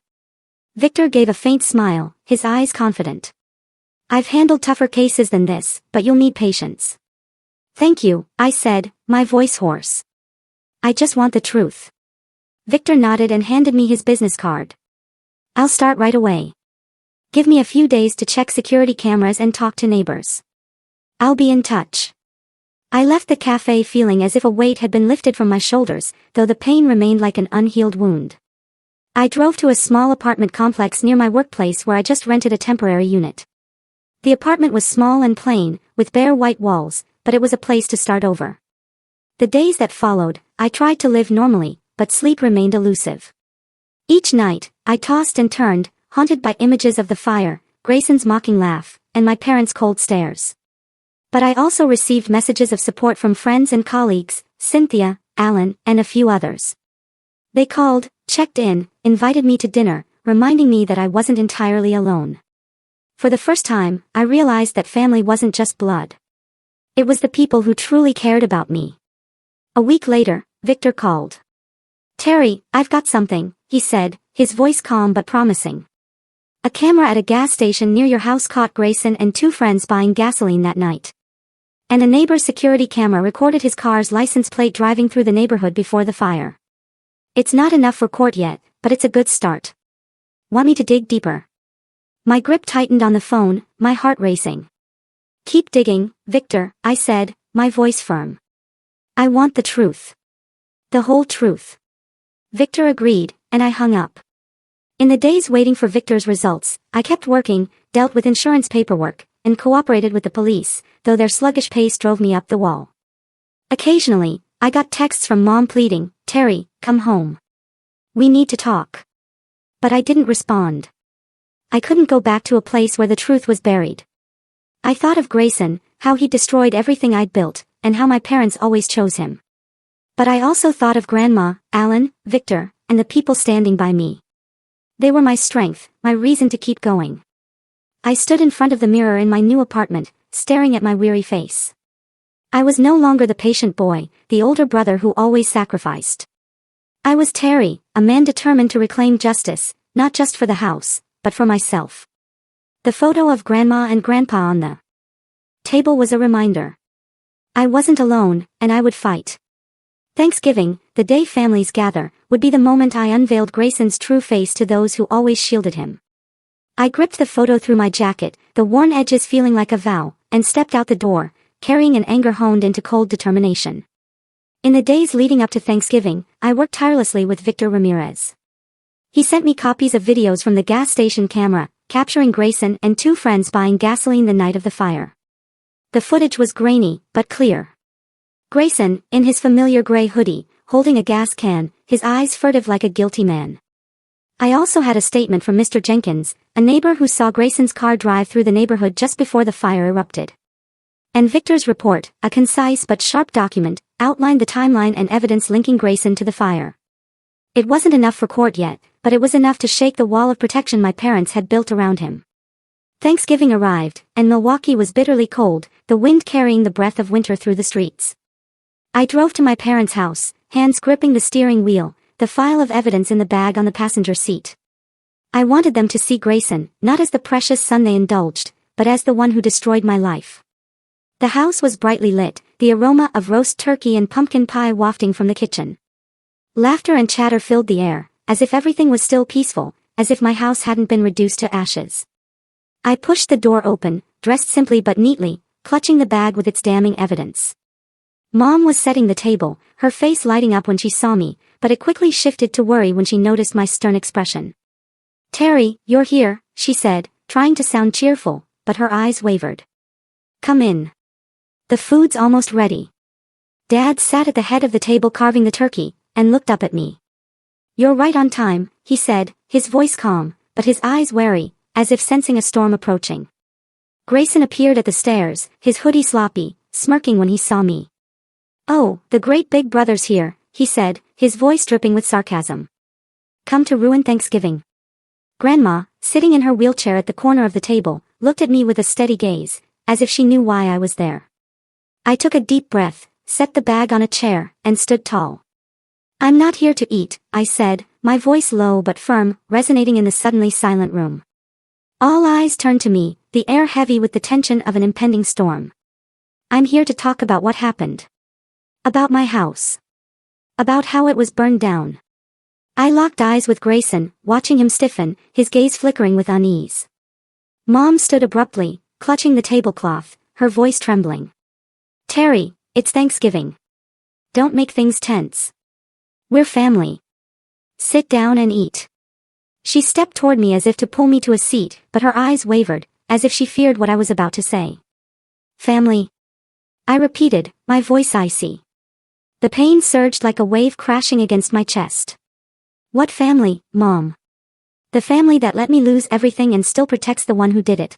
Victor gave a faint smile, his eyes confident. I've handled tougher cases than this, but you'll need patience. Thank you, I said, my voice hoarse. I just want the truth. Victor nodded and handed me his business card. I'll start right away. Give me a few days to check security cameras and talk to neighbors. I'll be in touch. I left the cafe feeling as if a weight had been lifted from my shoulders, though the pain remained like an unhealed wound. I drove to a small apartment complex near my workplace where I just rented a temporary unit. The apartment was small and plain, with bare white walls, but it was a place to start over. The days that followed, I tried to live normally, but sleep remained elusive. Each night, I tossed and turned, haunted by images of the fire, Grayson's mocking laugh, and my parents' cold stares. But I also received messages of support from friends and colleagues, Cynthia, Alan, and a few others. They called, checked in, invited me to dinner, reminding me that I wasn't entirely alone. For the first time, I realized that family wasn't just blood. It was the people who truly cared about me. A week later, Victor called. Terry, I've got something, he said, his voice calm but promising. A camera at a gas station near your house caught Grayson and two friends buying gasoline that night. And a neighbor's security camera recorded his car's license plate driving through the neighborhood before the fire. It's not enough for court yet, but it's a good start. Want me to dig deeper? My grip tightened on the phone, my heart racing. Keep digging, Victor, I said, my voice firm. I want the truth. The whole truth. Victor agreed, and I hung up. In the days waiting for Victor's results, I kept working, dealt with insurance paperwork, and cooperated with the police, though their sluggish pace drove me up the wall. Occasionally, I got texts from Mom pleading, Terry, come home. We need to talk. But I didn't respond. I couldn't go back to a place where the truth was buried. I thought of Grayson, how he destroyed everything I'd built, and how my parents always chose him. But I also thought of Grandma, Alan, Victor, and the people standing by me. They were my strength, my reason to keep going. I stood in front of the mirror in my new apartment, staring at my weary face. I was no longer the patient boy, the older brother who always sacrificed. I was Terry, a man determined to reclaim justice, not just for the house, but for myself. The photo of Grandma and Grandpa on the table was a reminder. I wasn't alone, and I would fight. Thanksgiving, the day families gather, would be the moment I unveiled Grayson's true face to those who always shielded him. I gripped the photo through my jacket, the worn edges feeling like a vow, and stepped out the door, carrying an anger honed into cold determination. In the days leading up to Thanksgiving, I worked tirelessly with Victor Ramirez. He sent me copies of videos from the gas station camera, capturing Grayson and two friends buying gasoline the night of the fire. The footage was grainy, but clear. Grayson, in his familiar gray hoodie, holding a gas can, his eyes furtive like a guilty man. I also had a statement from Mr. Jenkins, a neighbor who saw Grayson's car drive through the neighborhood just before the fire erupted. And Victor's report, a concise but sharp document, outlined the timeline and evidence linking Grayson to the fire. It wasn't enough for court yet, but it was enough to shake the wall of protection my parents had built around him. Thanksgiving arrived, and Milwaukee was bitterly cold, the wind carrying the breath of winter through the streets. I drove to my parents' house, hands gripping the steering wheel, the file of evidence in the bag on the passenger seat. I wanted them to see Grayson, not as the precious son they indulged, but as the one who destroyed my life. The house was brightly lit, the aroma of roast turkey and pumpkin pie wafting from the kitchen. Laughter and chatter filled the air, as if everything was still peaceful, as if my house hadn't been reduced to ashes. I pushed the door open, dressed simply but neatly, clutching the bag with its damning evidence. Mom was setting the table, her face lighting up when she saw me, but it quickly shifted to worry when she noticed my stern expression. Terry, you're here, she said, trying to sound cheerful, but her eyes wavered. Come in. The food's almost ready. Dad sat at the head of the table carving the turkey, and looked up at me. You're right on time, he said, his voice calm, but his eyes wary, as if sensing a storm approaching. Grayson appeared at the stairs, his hoodie sloppy, smirking when he saw me. "Oh, the great big brother's here," he said, his voice dripping with sarcasm. "Come to ruin Thanksgiving." Grandma, sitting in her wheelchair at the corner of the table, looked at me with a steady gaze, as if she knew why I was there. I took a deep breath, set the bag on a chair, and stood tall. "I'm not here to eat," I said, my voice low but firm, resonating in the suddenly silent room. All eyes turned to me, the air heavy with the tension of an impending storm. "I'm here to talk about what happened. About my house. About how it was burned down." I locked eyes with Grayson, watching him stiffen, his gaze flickering with unease. Mom stood abruptly, clutching the tablecloth, her voice trembling. "Terry, it's Thanksgiving. Don't make things tense. We're family. Sit down and eat." She stepped toward me as if to pull me to a seat, but her eyes wavered, as if she feared what I was about to say. "Family?" I repeated, my voice icy. The pain surged like a wave crashing against my chest. "What family, Mom?" "The family that let me lose everything and still protects the one who did it."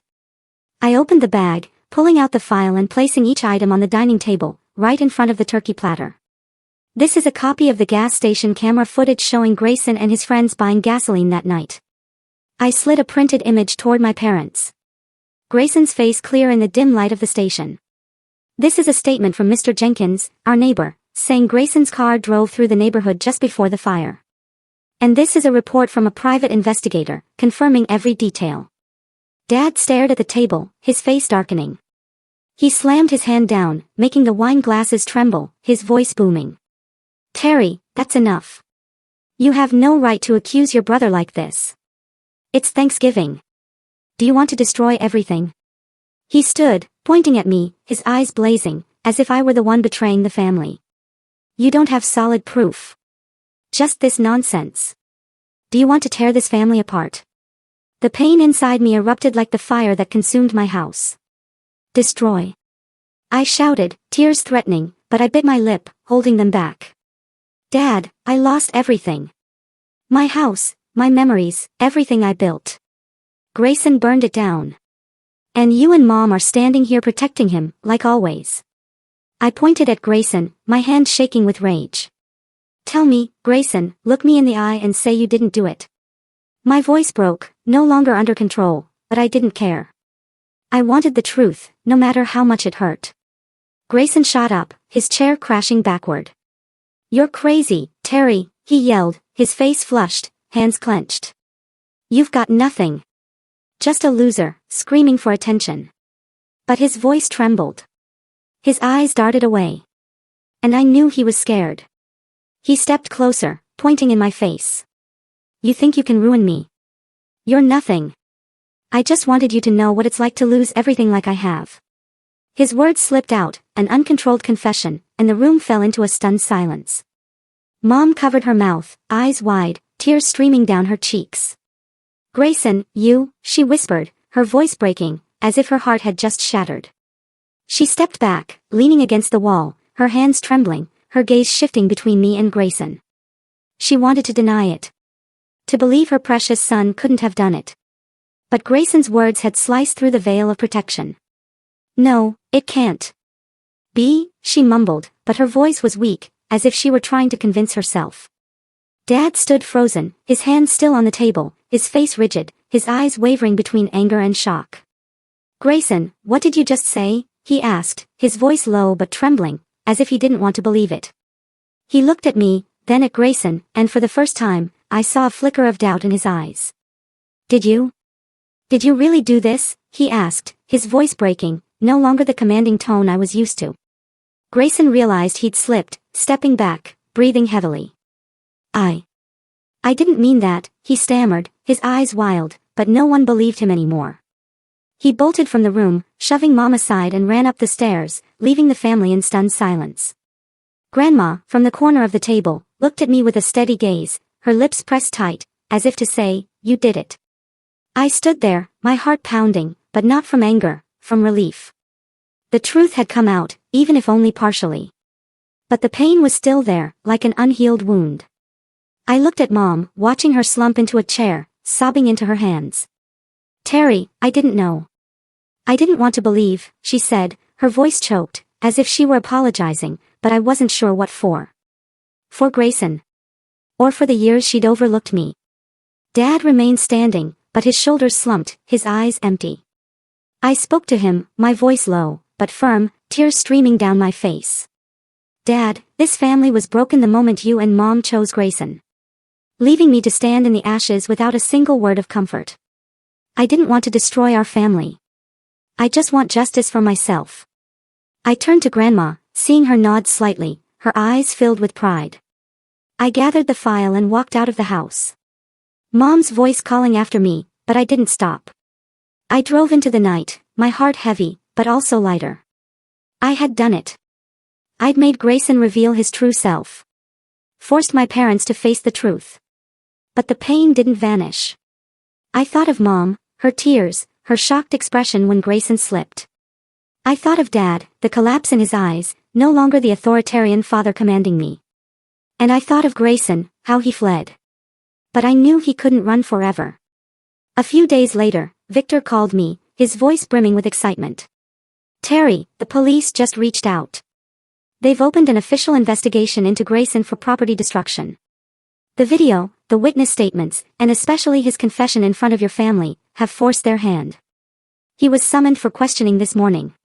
I opened the bag, pulling out the file and placing each item on the dining table, right in front of the turkey platter. "This is a copy of the gas station camera footage showing Grayson and his friends buying gasoline that night." I slid a printed image toward my parents. Grayson's face clear in the dim light of the station. "This is a statement from Mr. Jenkins, our neighbor, saying Grayson's car drove through the neighborhood just before the fire. And this is a report from a private investigator, confirming every detail." Dad stared at the table, his face darkening. He slammed his hand down, making the wine glasses tremble, his voice booming. "Terry, that's enough. You have no right to accuse your brother like this. It's Thanksgiving. Do you want to destroy everything?" He stood, pointing at me, his eyes blazing, as if I were the one betraying the family. "You don't have solid proof. Just this nonsense. Do you want to tear this family apart?" The pain inside me erupted like the fire that consumed my house. "Destroy." I shouted, tears threatening, but I bit my lip, holding them back. "Dad, I lost everything. My house, my memories, everything I built. Grayson burned it down. And you and Mom are standing here protecting him, like always." I pointed at Grayson, my hand shaking with rage. "Tell me, Grayson, look me in the eye and say you didn't do it." My voice broke, no longer under control, but I didn't care. I wanted the truth, no matter how much it hurt. Grayson shot up, his chair crashing backward. "You're crazy, Terry," he yelled, his face flushed, hands clenched. "You've got nothing. Just a loser, screaming for attention." But his voice trembled. His eyes darted away. And I knew he was scared. He stepped closer, pointing in my face. "You think you can ruin me? You're nothing. I just wanted you to know what it's like to lose everything like I have." His words slipped out, an uncontrolled confession, and the room fell into a stunned silence. Mom covered her mouth, eyes wide, tears streaming down her cheeks. "Grayson, she whispered, her voice breaking, as if her heart had just shattered. She stepped back, leaning against the wall, her hands trembling, her gaze shifting between me and Grayson. She wanted to deny it. To believe her precious son couldn't have done it. But Grayson's words had sliced through the veil of protection. "No, it can't be," she mumbled, but her voice was weak, as if she were trying to convince herself. Dad stood frozen, his hands still on the table, his face rigid, his eyes wavering between anger and shock. "Grayson, what did you just say?" he asked, his voice low but trembling, as if he didn't want to believe it. He looked at me, then at Grayson, and for the first time, I saw a flicker of doubt in his eyes. Did you really do this?" he asked, his voice breaking, no longer the commanding tone I was used to. Grayson realized he'd slipped, stepping back, breathing heavily. I didn't mean that," he stammered, his eyes wild, but no one believed him anymore. He bolted from the room, shoving Mom aside and ran up the stairs, leaving the family in stunned silence. Grandma, from the corner of the table, looked at me with a steady gaze, her lips pressed tight, as if to say, "You did it." I stood there, my heart pounding, but not from anger, from relief. The truth had come out, even if only partially. But the pain was still there, like an unhealed wound. I looked at Mom, watching her slump into a chair, sobbing into her hands. "Terry, I didn't know. I didn't want to believe," she said, her voice choked, as if she were apologizing, but I wasn't sure what for. For Grayson. Or for the years she'd overlooked me. Dad remained standing, but his shoulders slumped, his eyes empty. I spoke to him, my voice low, but firm, tears streaming down my face. "Dad, this family was broken the moment you and Mom chose Grayson. Leaving me to stand in the ashes without a single word of comfort. I didn't want to destroy our family. I just want justice for myself." I turned to Grandma, seeing her nod slightly, her eyes filled with pride. I gathered the file and walked out of the house. Mom's voice calling after me, but I didn't stop. I drove into the night, my heart heavy, but also lighter. I had done it. I'd made Grayson reveal his true self. Forced my parents to face the truth. But the pain didn't vanish. I thought of Mom, her tears, her shocked expression when Grayson slipped. I thought of Dad, the collapse in his eyes, no longer the authoritarian father commanding me. And I thought of Grayson, how he fled. But I knew he couldn't run forever. A few days later, Victor called me, his voice brimming with excitement. "Terry, the police just reached out. They've opened an official investigation into Grayson for property destruction. The video, the witness statements, and especially his confession in front of your family, have forced their hand. He was summoned for questioning this morning."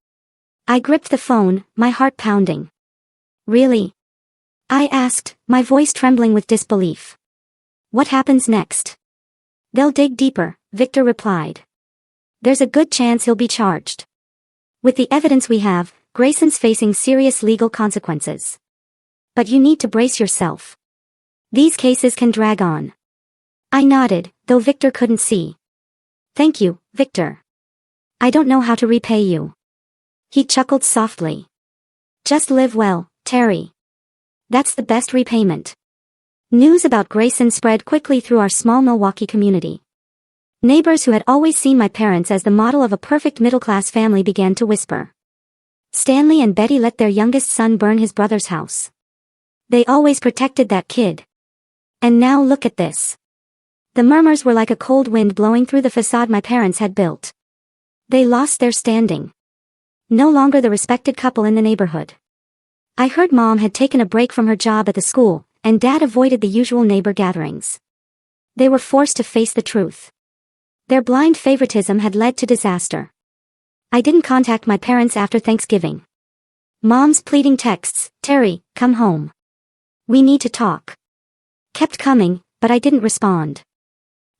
I gripped the phone, my heart pounding. "Really?" I asked, my voice trembling with disbelief. "What happens next?" "They'll dig deeper," Victor replied. "There's a good chance he'll be charged. With the evidence we have, Grayson's facing serious legal consequences. But you need to brace yourself. These cases can drag on." I nodded, though Victor couldn't see. "Thank you, Victor. I don't know how to repay you." He chuckled softly. "Just live well, Terry. That's the best repayment." News about Grayson spread quickly through our small Milwaukee community. Neighbors who had always seen my parents as the model of a perfect middle-class family began to whisper. Stanley and Betty let their youngest son burn his brother's house. They always protected that kid. And now look at this. The murmurs were like a cold wind blowing through the facade my parents had built. They lost their standing. No longer the respected couple in the neighborhood. I heard Mom had taken a break from her job at the school, and Dad avoided the usual neighbor gatherings. They were forced to face the truth. Their blind favoritism had led to disaster. I didn't contact my parents after Thanksgiving. Mom's pleading texts, "Terry, come home. We need to talk," kept coming, but I didn't respond.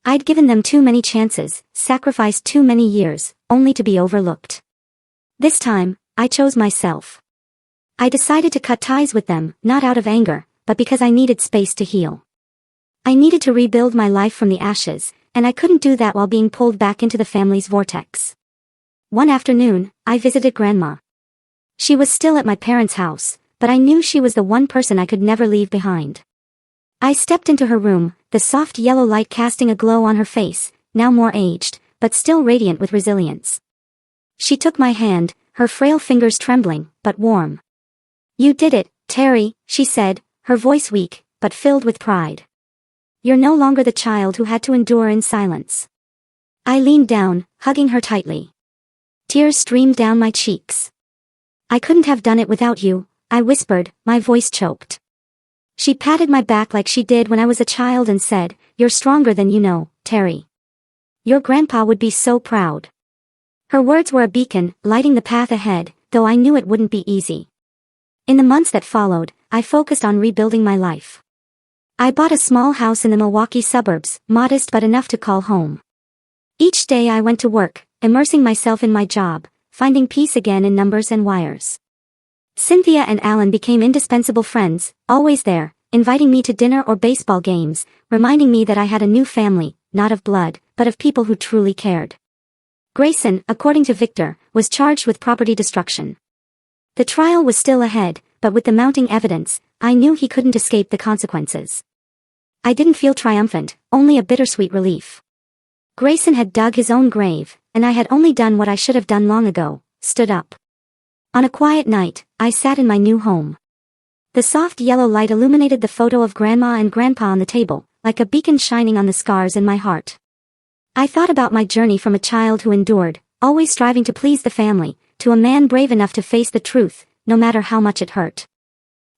I'd given them too many chances, sacrificed too many years, only to be overlooked. This time, I chose myself. I decided to cut ties with them, not out of anger, but because I needed space to heal. I needed to rebuild my life from the ashes, and I couldn't do that while being pulled back into the family's vortex. One afternoon, I visited Grandma. She was still at my parents' house, but I knew she was the one person I could never leave behind. I stepped into her room, the soft yellow light casting a glow on her face, now more aged, but still radiant with resilience. She took my hand, her frail fingers trembling, but warm. "You did it, Terry," she said, her voice weak, but filled with pride. "You're no longer the child who had to endure in silence." I leaned down, hugging her tightly. Tears streamed down my cheeks. "I couldn't have done it without you," I whispered, my voice choked. She patted my back like she did when I was a child and said, "You're stronger than you know, Terry. Your grandpa would be so proud." Her words were a beacon, lighting the path ahead, though I knew it wouldn't be easy. In the months that followed, I focused on rebuilding my life. I bought a small house in the Milwaukee suburbs, modest but enough to call home. Each day I went to work, immersing myself in my job, finding peace again in numbers and wires. Cynthia and Alan became indispensable friends, always there, inviting me to dinner or baseball games, reminding me that I had a new family, not of blood, but of people who truly cared. Grayson, according to Victor, was charged with property destruction. The trial was still ahead, but with the mounting evidence, I knew he couldn't escape the consequences. I didn't feel triumphant, only a bittersweet relief. Grayson had dug his own grave, and I had only done what I should have done long ago, stood up. On a quiet night, I sat in my new home. The soft yellow light illuminated the photo of Grandma and Grandpa on the table, like a beacon shining on the scars in my heart. I thought about my journey from a child who endured, always striving to please the family, to a man brave enough to face the truth, no matter how much it hurt.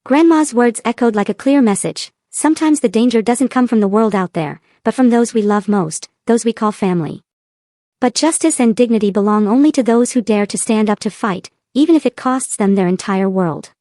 Grandma's words echoed like a clear message. Sometimes the danger doesn't come from the world out there, but from those we love most, those we call family. But justice and dignity belong only to those who dare to stand up to fight, even if it costs them their entire world.